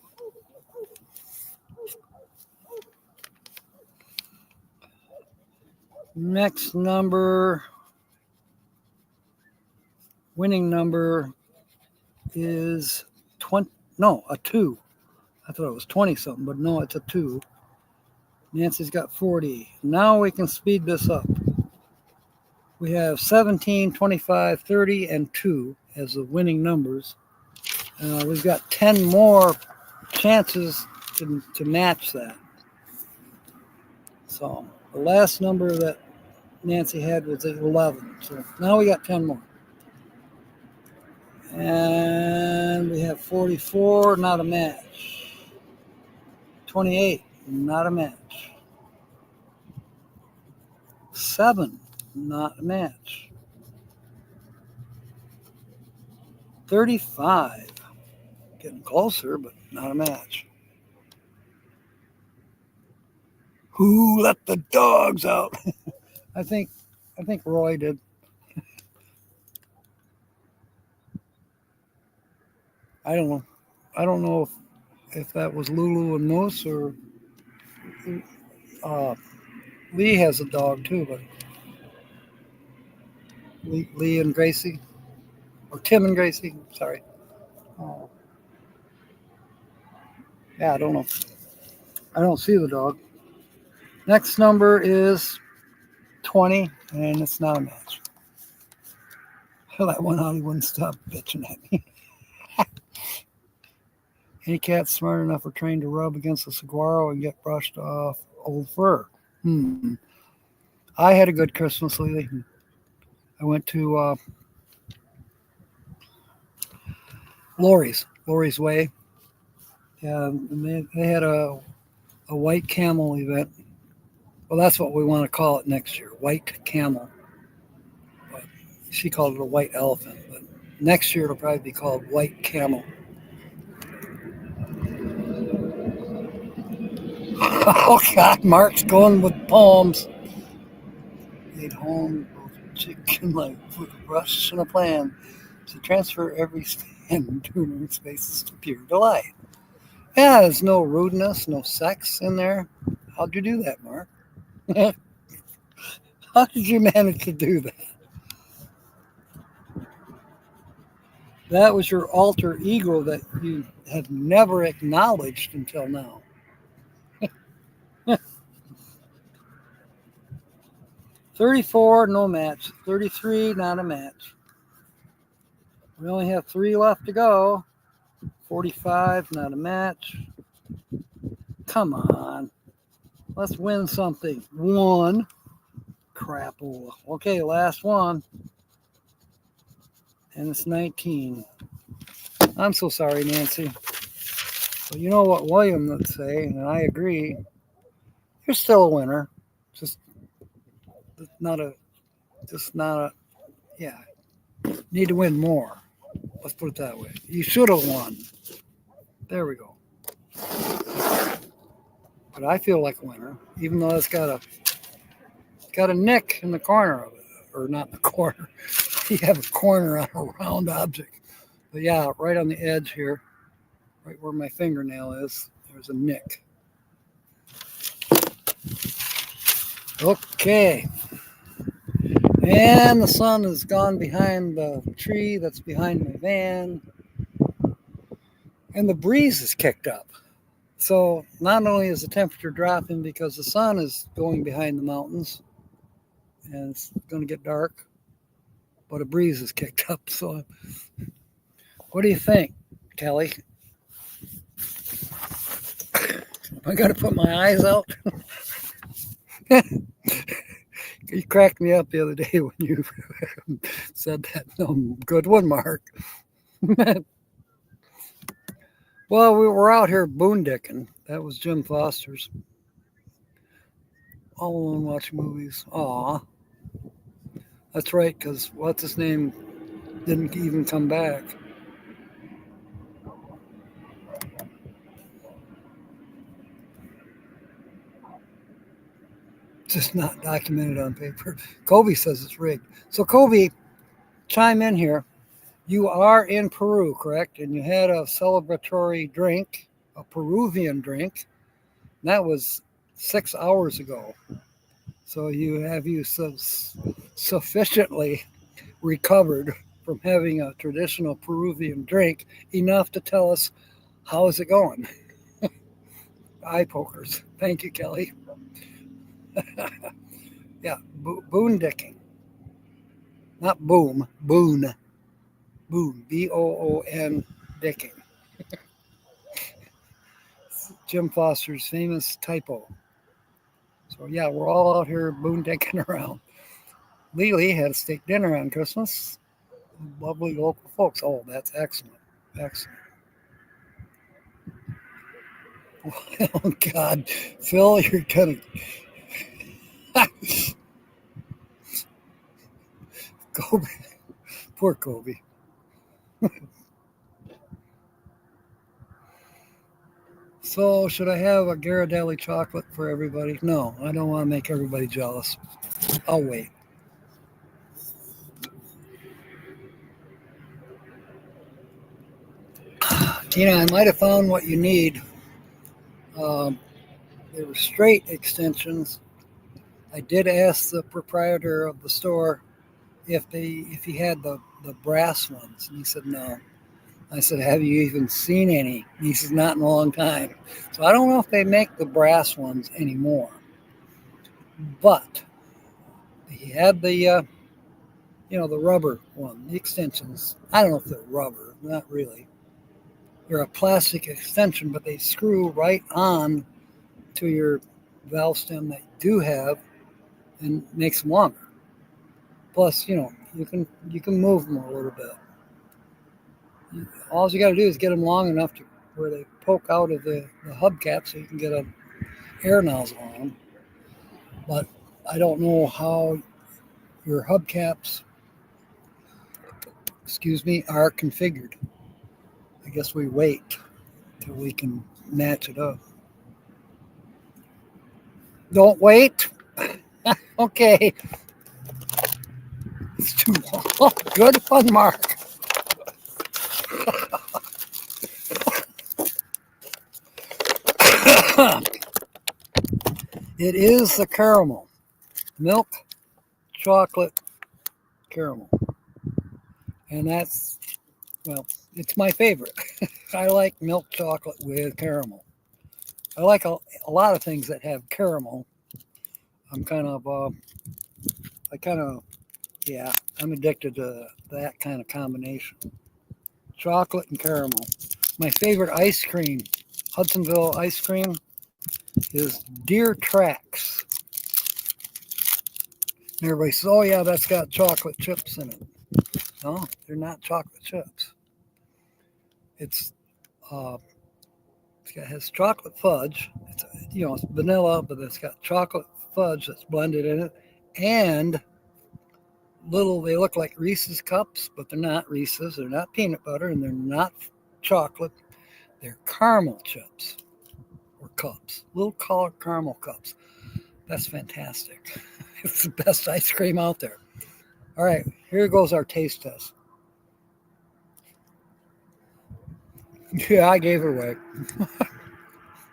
Next winning number is a 2. I thought it was 20 something, but no, it's a 2. Nancy's got 40. Now we can speed this up. We have 17, 25, 30, and 2 as the winning numbers. We've got 10 more chances to match that. So the last number that Nancy had was 11. So now we got 10 more. And we have 44, not a match. 28, not a match. 7, not a match. 35, getting closer, but not a match. Who let the dogs out? I think Roy did. I don't know. I don't know if that was Lulu and Moose or Lee has a dog too, but Lee and Gracie, or Tim and Gracie. Sorry. Oh. Yeah, I don't know. I don't see the dog. Next number is 20, and it's not a match. That one out, he wouldn't stop bitching at me. Any cat smart enough or trained to rub against a saguaro and get brushed off old fur? I had a good Christmas lately. I went to Lori's Way. Yeah, and they had a white camel event. Well, that's what we want to call it next year, white camel. But she called it a white elephant. But next year it'll probably be called white camel. Oh God, Mark's going with poems. Made home chicken like with a brush and a plan to transfer every span in tuning spaces to pure delight. Yeah, there's no rudeness, no sex in there. How'd you do that, Mark? How did you manage to do that? That was your alter ego that you have never acknowledged until now. 34, no match. 33, not a match. We only have 3 left to go. 45, not a match. Come on. Let's win something. 1. Crapola. Okay, last one. And it's 19. I'm so sorry, Nancy. But you know what William would say, and I agree. You're still a winner. Just not a, yeah. Need to win more. Let's put it that way. You should have won. There we go. But I feel like a winner, even though it's got a nick in the corner of it, or not in the corner. You have a corner on a round object. But yeah, right on the edge here, right where my fingernail is, there's a nick. Okay. And the sun has gone behind the tree that's behind my van. And the breeze is kicked up. So not only is the temperature dropping because the sun is going behind the mountains and it's going to get dark, but a breeze is kicked up. So what do you think, Kelly? I got to put my eyes out. You cracked me up the other day when you said that. Good one, Mark. Well, we were out here boondicking. That was Jim Foster's. All alone watching movies. Aw. That's right, because what's his name didn't even come back. Just not documented on paper. Kobe says it's rigged. So Kobe, chime in here. You are in Peru, correct? And you had a celebratory drink, a Peruvian drink. And that was 6 hours ago. So you sufficiently recovered from having a traditional Peruvian drink enough to tell us how is it going? Eye pokers. Thank you, Kelly. Yeah, boondicking. Not boom, boon. Boon, B-O-O-N, dicking. Jim Foster's famous typo. So yeah, we're all out here boondicking around. Lily had a steak dinner on Christmas. Lovely local folks. Oh, that's excellent. Excellent. Oh God, Phil, you're gonna Kobe. Poor Kobe. So, should I have a Ghirardelli chocolate for everybody? No, I don't want to make everybody jealous. I'll wait. Tina, I might have found what you need. They were straight extensions. I did ask the proprietor of the store if he had the brass ones, and he said no. I said, have you even seen any? He says, not in a long time. So I don't know if they make the brass ones anymore. But he had the, the rubber one, the extensions. I don't know if they're rubber, not really. They're a plastic extension, but they screw right on to your valve stem that you do have and makes them longer. Plus, you can move them a little bit. All you got to do is get them long enough to where they poke out of the hubcap so you can get an air nozzle on them. But I don't know how your hubcaps, are configured. I guess we wait till we can match it up. Don't wait. Okay. It's too long. Good fun, Mark. It is the caramel. Milk, chocolate, caramel. And that's, it's my favorite. I like milk chocolate with caramel. I like a lot of things that have caramel. I'm I'm addicted to that kind of combination. Chocolate and caramel. My favorite ice cream, Hudsonville ice cream, is Deer Tracks. And everybody says, oh yeah, that's got chocolate chips in it. No, they're not chocolate chips. It has chocolate fudge. It's vanilla, but it's got chocolate fudge that's blended in it. And they look like Reese's cups, but they're not Reese's. They're not peanut butter, and they're not chocolate. They're caramel chips or cups, little colored caramel cups. That's fantastic. It's the best ice cream out there. All right, here goes our taste test. Yeah, I gave it away.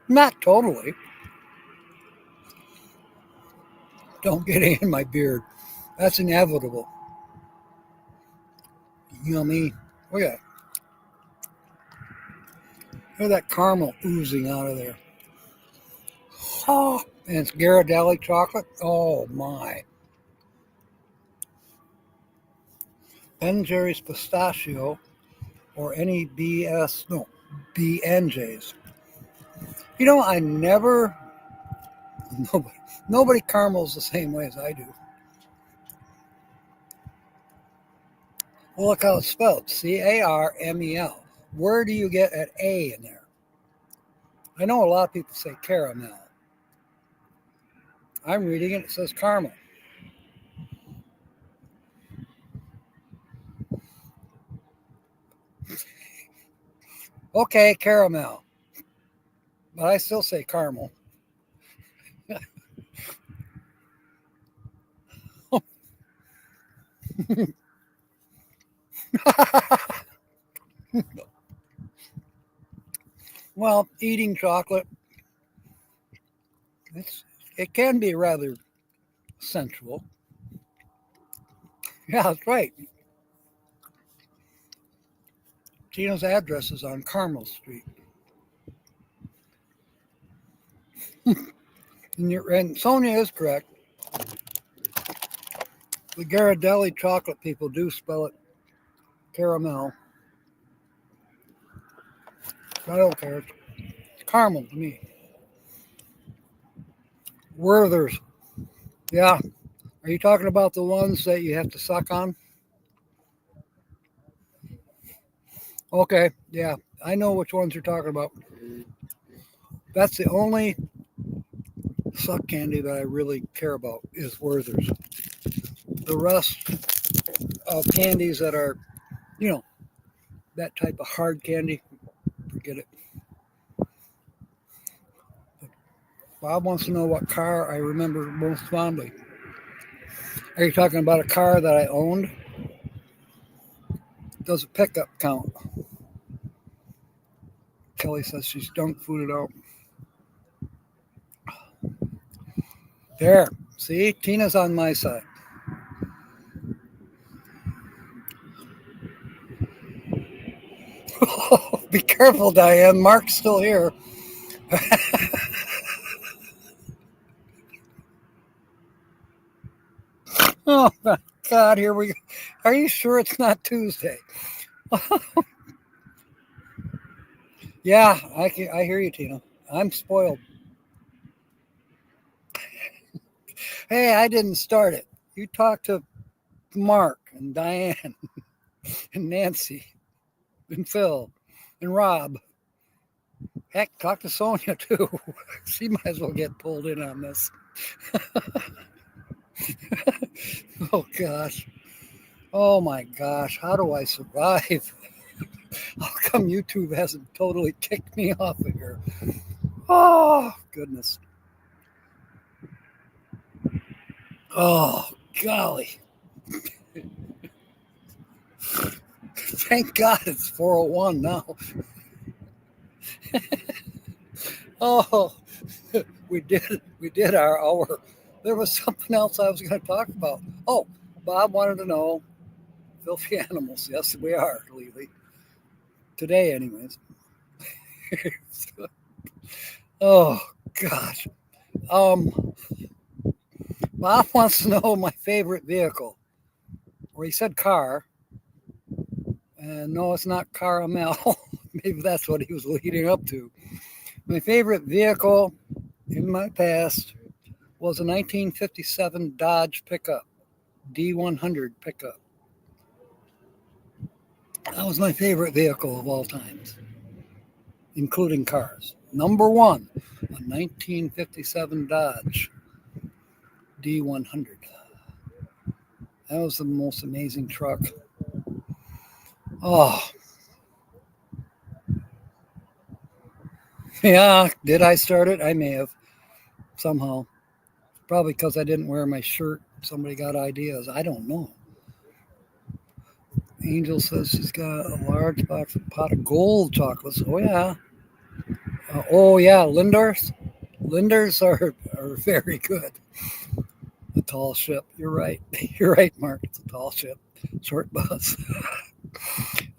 Not totally. Don't get it in my beard. That's inevitable. Yummy. Look at that. Look at that caramel oozing out of there. Oh, and it's Ghirardelli chocolate. Oh my. Ben Jerry's pistachio or any BNJs. I never, nobody caramels the same way as I do. Well, look how it's spelled, Carmel. Where do you get an A in there? I know a lot of people say caramel. I'm reading it, it says caramel. Okay, caramel. But I still say caramel. Well, eating chocolate, it can be rather sensual. Yeah, that's right. Tina's address is on Carmel Street. And Sonia is correct. The Ghirardelli chocolate people do spell it caramel. I don't care. It's caramel to me. Werther's. Yeah. Are you talking about the ones that you have to suck on? Okay. Yeah. I know which ones you're talking about. That's the only suck candy that I really care about is Werther's. The rest of candies that are, that type of hard candy, forget it. Bob wants to know what car I remember most fondly. Are you talking about a car that I owned? Does a pickup count? Kelly says she's junk fooded out. There. See? Tina's on my side. Be careful, Diane. Mark's still here. Oh my God! Here we go. Are you sure it's not Tuesday? Yeah, I hear you, Tina. I'm spoiled. Hey, I didn't start it. You talk to Mark and Diane and Nancy and Phil and Rob. Heck, talk to Sonia too. She might as well get pulled in on this. Oh gosh. Oh my gosh. How do I survive? How come YouTube hasn't totally kicked me off of here? Oh goodness. Oh golly. Thank God it's 4:01 now. Oh, we did our hour. There was something else I was going to talk about. Oh, Bob wanted to know filthy animals. Yes, we are, Lily. Today, anyways. Oh gosh. Bob wants to know my favorite vehicle. Well, he said car. And no, it's not caramel. Maybe that's what he was leading up to. My favorite vehicle in my past was a 1957 Dodge pickup, D100 pickup. That was my favorite vehicle of all times, including cars. Number one, a 1957 Dodge D100. That was the most amazing truck. Oh, yeah. Did I start it? I may have somehow. Probably because I didn't wear my shirt. Somebody got ideas. I don't know. Angel says she's got a large box of pot of gold chocolates. Oh, yeah. Oh, yeah. Lindors. Lindors are very good. A tall ship. You're right. You're right, Mark. It's a tall ship. Short bus.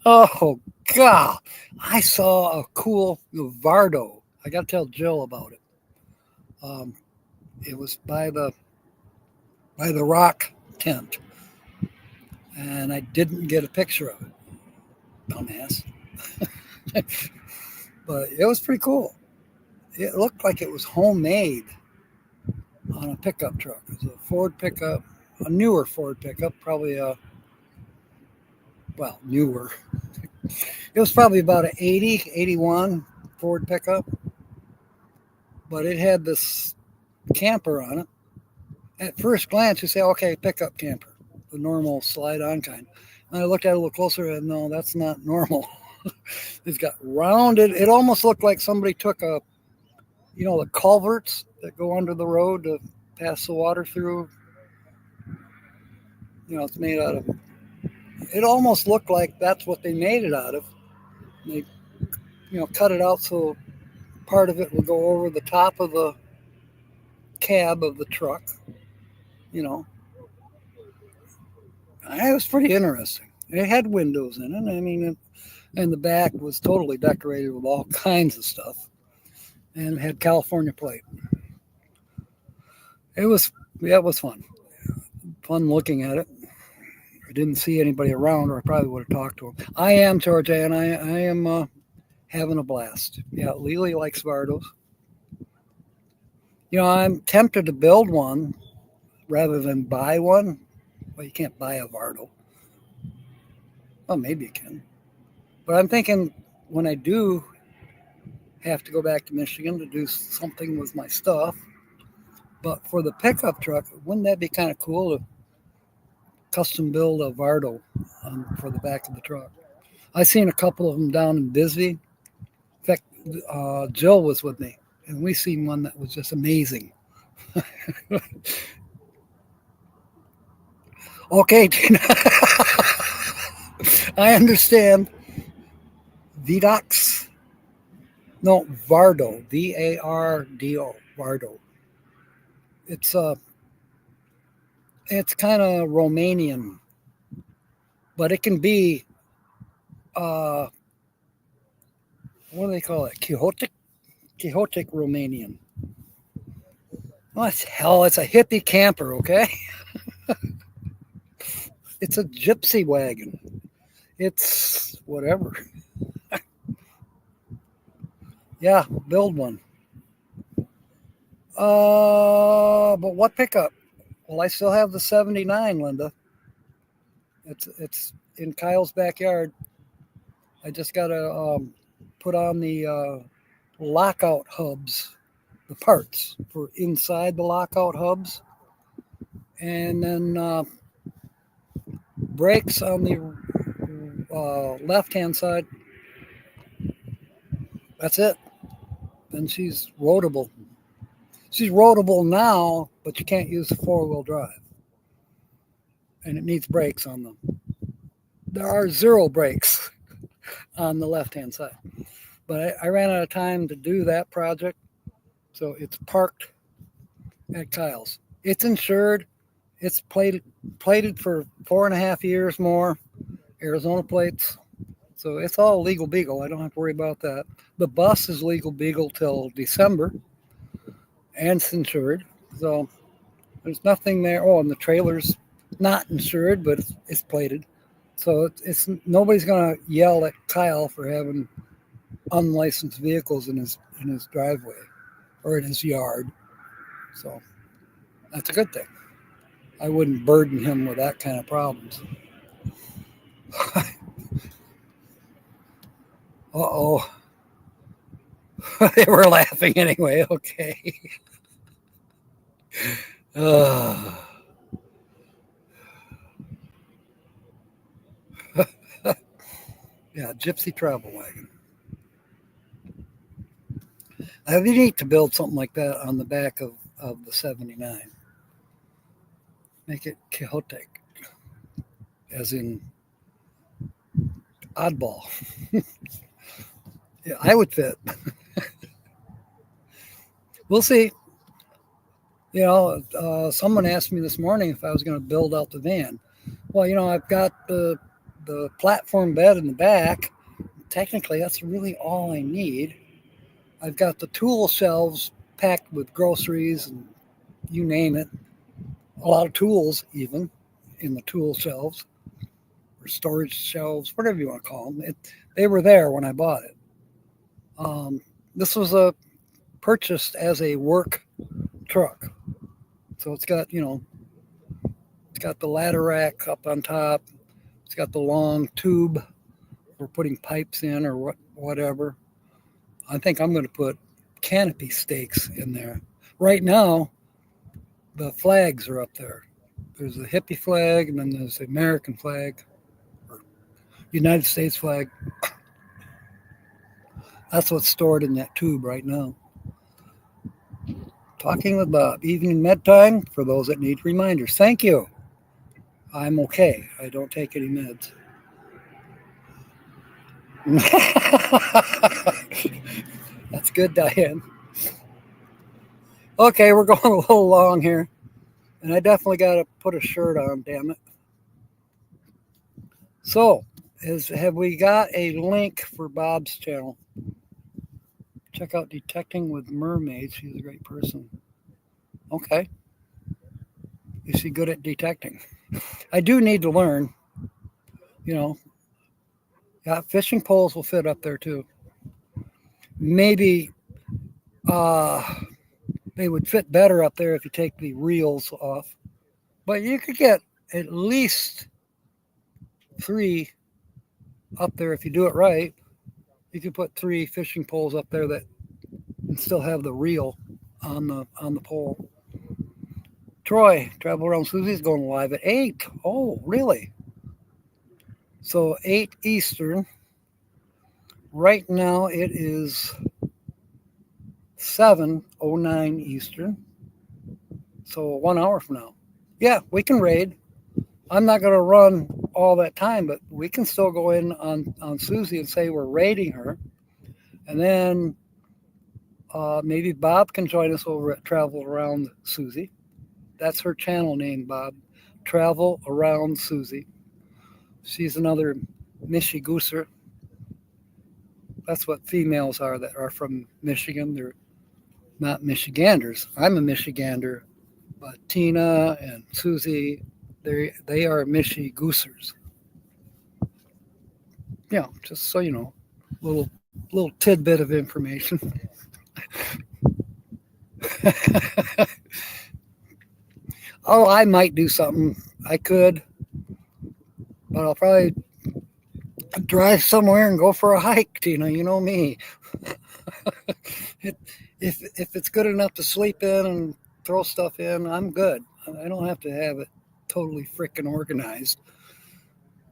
Oh, God. I saw a cool Vardo. I got to tell Jill about it. It was by the rock tent. And I didn't get a picture of it. Dumbass. But it was pretty cool. It looked like it was homemade on a pickup truck. It was a Ford pickup, a newer Ford pickup, probably newer. It was probably about an 80, 81 Ford pickup. But it had this camper on it. At first glance, you say, okay, pickup camper, the normal slide-on kind. And I looked at it a little closer and no, that's not normal. It's got rounded. It almost looked like somebody took the culverts that go under the road to pass the water through. It's made out of. It almost looked like that's what they made it out of. They, cut it out so part of it would go over the top of the cab of the truck. It was pretty interesting. It had windows in it. I mean, and the back was totally decorated with all kinds of stuff. And it had California plate. It was fun. Fun looking at it. I didn't see anybody around, or I probably would have talked to them. I am, Georgia, and I am having a blast. Yeah, Lily likes Vardos. I'm tempted to build one rather than buy one. Well, you can't buy a Vardo. Well, maybe you can. But I'm thinking when I do have to go back to Michigan to do something with my stuff, but for the pickup truck, wouldn't that be kind of cool to custom build a Vardo for the back of the truck? I seen a couple of them down in Bisbee. In fact, Jill was with me, and we seen one that was just amazing. Okay, Tina. I understand. Vidox. No, Vardo. Vardo. Vardo. It's kind of Romanian, but it can be what do they call it? Quixotic Romanian. What hell? It's a hippie camper, okay? It's a gypsy wagon. It's whatever. Yeah, build one. But what pickup? Well, I still have the 79, Linda. It's in Kyle's backyard. I just gotta put on the lockout hubs, the parts for inside the lockout hubs, and then brakes on the left-hand side. That's it. Then she's roadable. She's roadable now, but you can't use the four-wheel drive. And it needs brakes on them. There are 0 brakes on the left-hand side. But I ran out of time to do that project, so it's parked at Kyle's. It's insured. It's plated for 4.5 years more, Arizona plates. So it's all legal beagle. I don't have to worry about that. The bus is legal beagle till December, and it's insured. So there's nothing there. Oh, and the trailer's not insured, but it's plated. So it's nobody's gonna yell at Kyle for having unlicensed vehicles in his driveway or in his yard. So that's a good thing. I wouldn't burden him with that kind of problems. Uh-oh. They were laughing anyway. Okay. Yeah, gypsy travel wagon. It'd be neat to build something like that on the back of the 79. Make it Quixotic, as in oddball. Yeah, I would fit. We'll see. You know, someone asked me this morning if I was going to build out the van. Well, you know, I've got the platform bed in the back. Technically, that's really all I need. I've got the tool shelves packed with groceries and you name it. A lot of tools, even in the tool shelves or storage shelves, whatever you want to call them. They were there when I bought it. This was purchased as a work truck. So it's got, you know, it's got the ladder rack up on top. It's got the long tube for putting pipes in or whatever. I think I'm going to put canopy stakes in there. Right now, the flags are up there. There's a hippie flag, and then there's the American flag, or United States flag. That's what's stored in that tube right now. Talking with Bob, evening med time for those that need reminders. Thank you. I'm okay. I don't take any meds. That's good, Diane. Okay, we're going a little long here. And I definitely got to put a shirt on, damn it. So, have we got a link for Bob's channel? Check out Detecting with Mermaids. She's a great person. Okay. Is she good at detecting? I do need to learn. You know, yeah, fishing poles will fit up there too. Maybe they would fit better up there if you take the reels off. But you could get at least 3 up there if you do it right. You could put 3 fishing poles up there that and still have the reel on the pole. Troy, Travel Around Susie's going live at 8. Oh, really? So 8 Eastern. Right now it is 7:09 Eastern. So 1 hour from now. Yeah, we can raid. I'm not going to run all that time, but we can still go in on Susie and say we're raiding her. And then maybe Bob can join us over at Travel Around Susie. That's her channel name, Bob. Travel Around Susie. She's another Mishy Gooser. That's what females are that are from Michigan. They're not Michiganders. I'm a Michigander, but Tina and Susie, they are Michigoosers. Yeah, just so you know, little tidbit of information. Oh, I might do something. I could, but I'll probably drive somewhere and go for a hike, Tina. You know me. If it's good enough to sleep in and throw stuff in, I'm good. I don't have to have it totally freaking organized.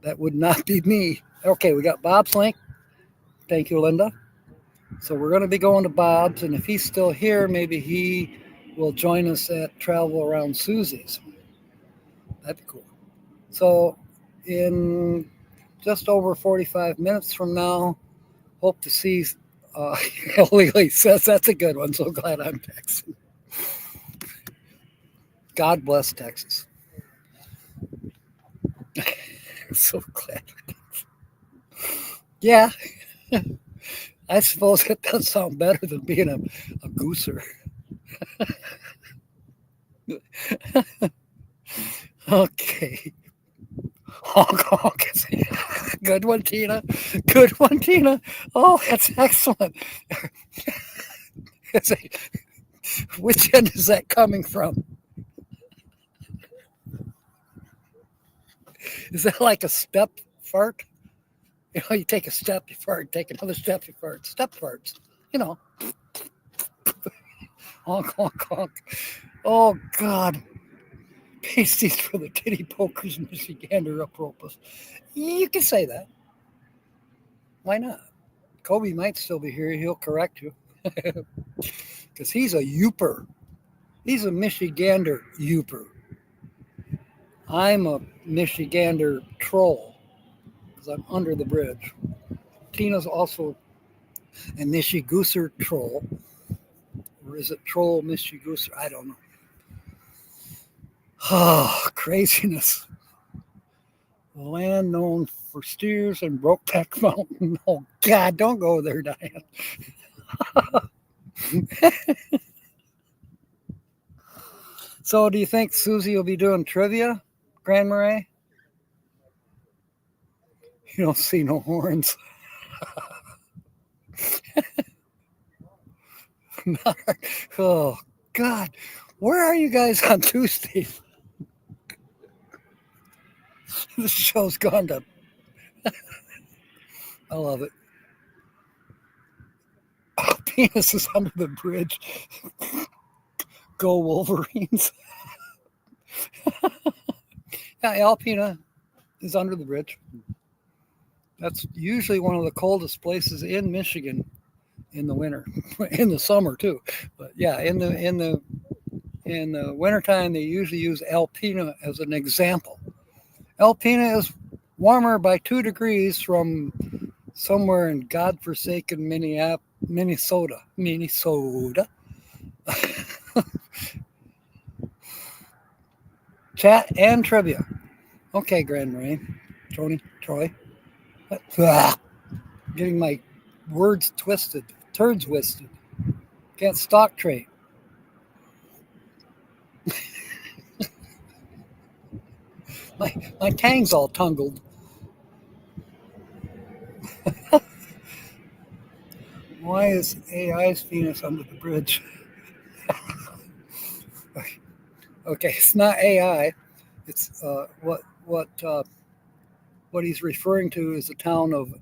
That would not be me. Okay, we got Bob's link. Thank you, Linda. So we're going to be going to Bob's, and if he's still here, maybe he will join us at Travel Around Susie's. That'd be cool. So in just over 45 minutes from now, hope to see. Lily says that's a good one. So glad I'm Texan. God bless Texas. So glad. Yeah, I suppose it does sound better than being a gooser. Okay. Honk, honk. Good one, Tina. Good one, Tina. Oh, that's excellent. Which end is that coming from? Is that like a step fart? You know, you take a step, you fart, take another step, you fart. Step farts. You know. Honk, honk, honk. Oh, God. Pasties for the titty pokers, Michigander apropos. You can say that. Why not? Kobe might still be here. He'll correct you. Because he's a youper. He's a Michigander youper. I'm a Michigander troll because I'm under the bridge. Tina's also a Michigooser troll. Or is it troll Michigooser? I don't know. Oh, craziness. The land known for steers and Brokeback Mountain. Oh, God, don't go there, Diane. So, do you think Susie will be doing trivia, Grand Marais? You don't see no horns. Oh, God. Where are you guys on Tuesday? This show's gone to. I love it. Oh, penis is under the bridge. Go Wolverines. Yeah, Alpena is under the bridge. That's usually one of the coldest places in Michigan in the winter, in the summer too. But yeah, in the wintertime, they usually use Alpena as an example. Alpena is warmer by 2 degrees from somewhere in godforsaken Minnesota. Chat and trivia. Okay, Grand Marais. Tony, Troy. Getting my words twisted. Turds twisted. Can't stock trade. My tang's all tangled. Why is AI's Venus under the bridge? Okay, it's not AI. It's what he's referring to is the town of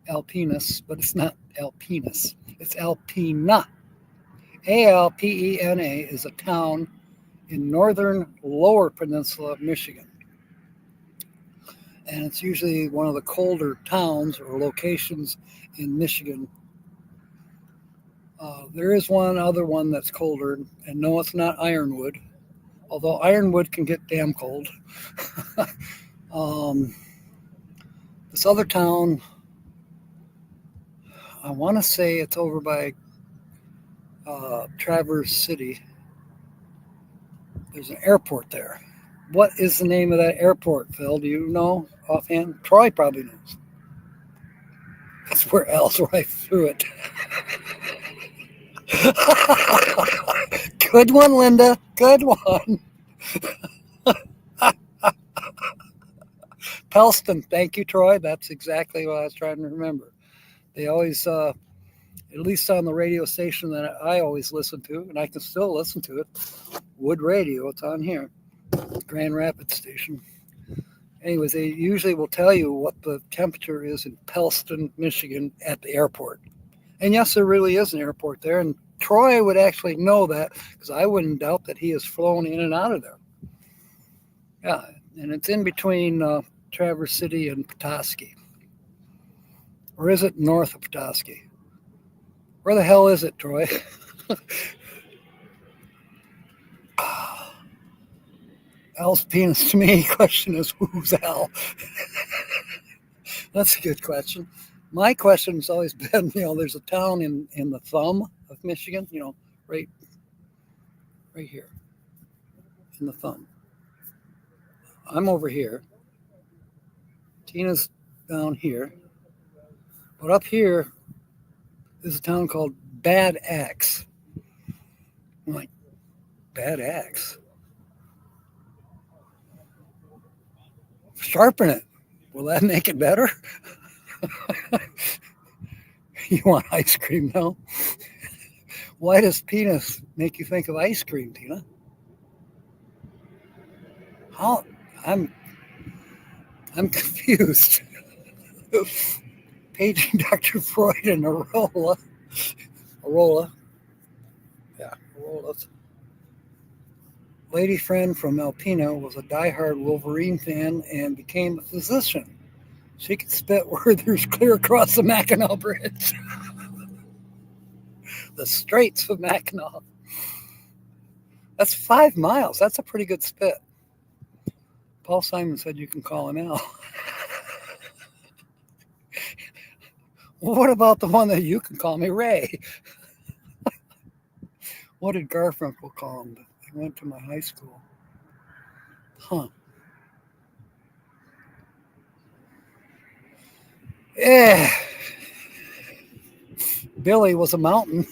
Alpinus, but it's not Alpinus. It's Alpena. Alpena is a town in northern Lower Peninsula of Michigan. And it's usually one of the colder towns or locations in Michigan. There is one other one that's colder, and no, it's not Ironwood, although Ironwood can get damn cold. This other town, I want to say it's over by Traverse City. There's an airport there. What is the name of that airport, Phil? Do you know offhand? Troy probably knows. That's where Al's right through it. Good one, Linda. Good one. Pelston. Thank you, Troy. That's exactly what I was trying to remember. They always, at least on the radio station that I always listen to, and I can still listen to it, Wood Radio, it's on here, Grand Rapids station. Anyways, they usually will tell you what the temperature is in Pelston, Michigan at the airport. And yes, there really is an airport there. And Troy would actually know that because I wouldn't doubt that he has flown in and out of there. Yeah, and it's in between Traverse City and Petoskey. Or is it north of Petoskey? Where the hell is it, Troy? Al's penis to me. Question is, who's Al? That's a good question. My question has always been, there's a town in the thumb of Michigan, right here in the thumb. I'm over here. Tina's down here. But up here is a town called Bad Axe. I'm like, Bad Axe? Sharpen it. Will that make it better? You want ice cream now? Why does penis make you think of ice cream, Tina? How? I'm confused. Paging Dr. Freud and Arola. Yeah, Arola. Lady friend from Alpena was a diehard Wolverine fan and became a physician. She could spit withers clear across the Mackinac Bridge. The Straits of Mackinac. That's 5 miles. That's a pretty good spit. Paul Simon said you can call him Al. Well, what about the one that you can call me Ray? What did Garfunkel call him? He went to my high school. Huh. Yeah. Billy was a mountain.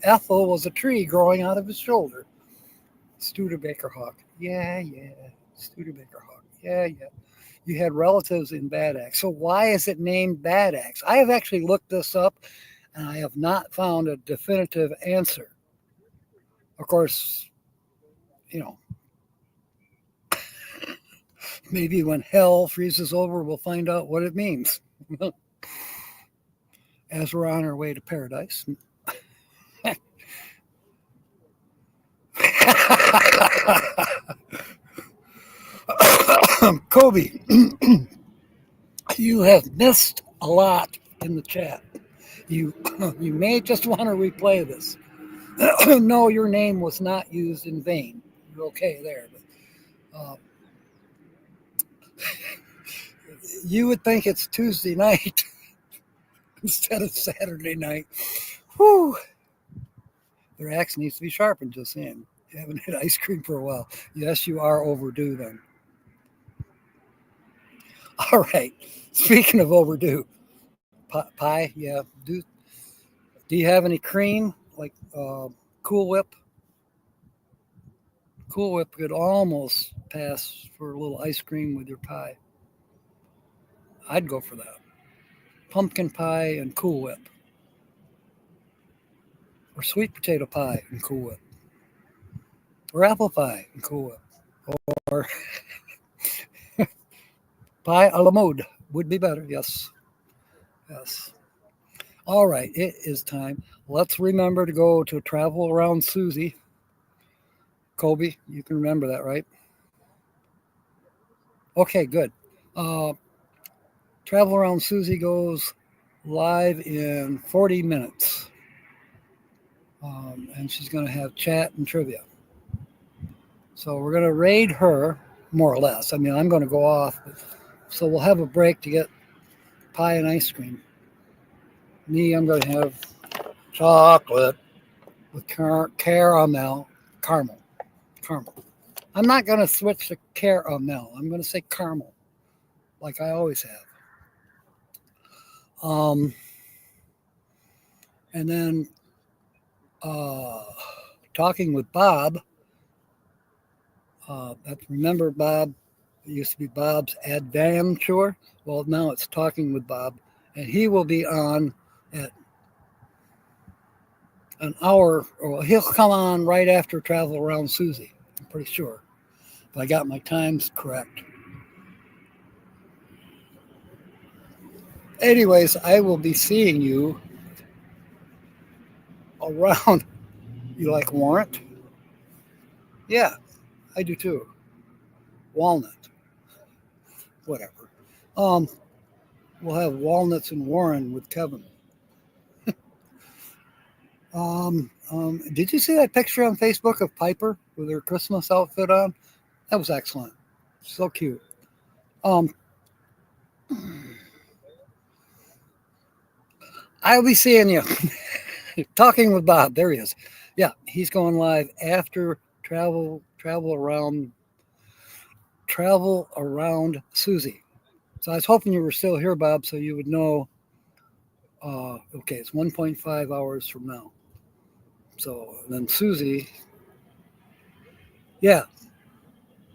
Ethel was a tree growing out of his shoulder. Studebaker Hawk. Yeah. Studebaker Hawk. Yeah. You had relatives in Bad Axe. So why is it named Bad Axe? I have actually looked this up, and I have not found a definitive answer. Of course, maybe when hell freezes over, we'll find out what it means. As we're on our way to paradise. Kobe, you have missed a lot in the chat. You may just want to replay this. No, your name was not used in vain. You're okay there. But, you would think it's Tuesday night instead of Saturday night. Whew. Their axe needs to be sharpened, just saying. You haven't had ice cream for a while. Yes, you are overdue then. All right. Speaking of overdue, pie, yeah. Do you have any cream? Like Cool Whip? Cool Whip could almost pass for a little ice cream with your pie. I'd go for that. Pumpkin pie and Cool Whip. Or sweet potato pie and Cool Whip. Or apple pie and Cool Whip. Or pie a la mode would be better. Yes. All right, it is time. Let's remember to go to Travel Around Susie. Kobe, you can remember that, right? Okay, good. Travel Around Susie goes live in 40 minutes. And she's going to have chat and trivia. So we're going to raid her, more or less. I mean, I'm going to go off. So we'll have a break to get pie and ice cream. Me, I'm going to have chocolate with caramel. I'm not going to switch to caramel. I'm going to say caramel, like I always have. And then talking with Bob. Remember Bob? It used to be Bob's Adventure. Well, now it's Talking with Bob, and he will be on at an hour, or he'll come on right after Travel Around Susie. I'm pretty sure, if I got my times correct. Anyways, I will be seeing you around. You like Warrant? Yeah, I do too. Walnut. Whatever. We'll have walnuts and Warren with Kevin. Did you see that picture on Facebook of Piper with her Christmas outfit on? That was excellent. So cute. I'll be seeing you. Talking with Bob. There he is. Yeah, he's going live after travel around Susie. So I was hoping you were still here, Bob, so you would know. Okay, it's 1.5 hours from now. So then Susie, yeah.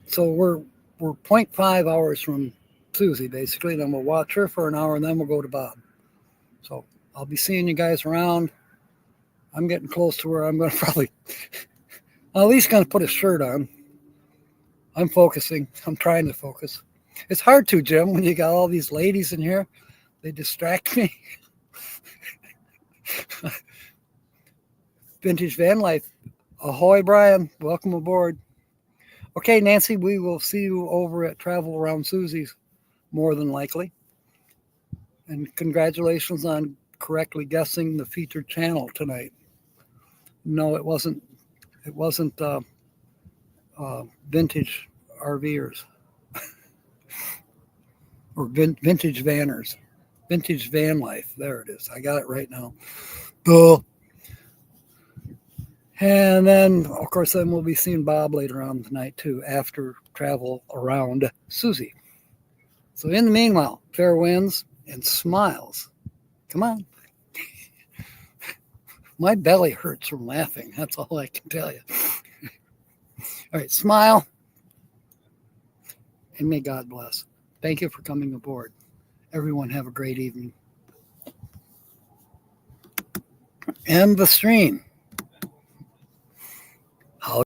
So we're 0.5 hours from Susie, basically. Then we'll watch her for an hour, and then we'll go to Bob. So I'll be seeing you guys around. I'm getting close to where I'm going to probably, I'm at least going to put a shirt on. I'm focusing. I'm trying to focus. It's hard to, Jim, when you got all these ladies in here. They distract me. Vintage Van Life. Ahoy, Brian. Welcome aboard. Okay, Nancy, we will see you over at Travel Around Susie's, more than likely. And congratulations on correctly guessing the featured channel tonight. No, it wasn't vintage RVers or vintage vanners. Vintage Van Life. There it is. I got it right now. Duh. And then, of course, then we'll be seeing Bob later on tonight, too, after Travel Around Susie. So in the meanwhile, fair winds and smiles. Come on. My belly hurts from laughing. That's all I can tell you. All right, smile. And may God bless. Thank you for coming aboard. Everyone have a great evening. End the stream.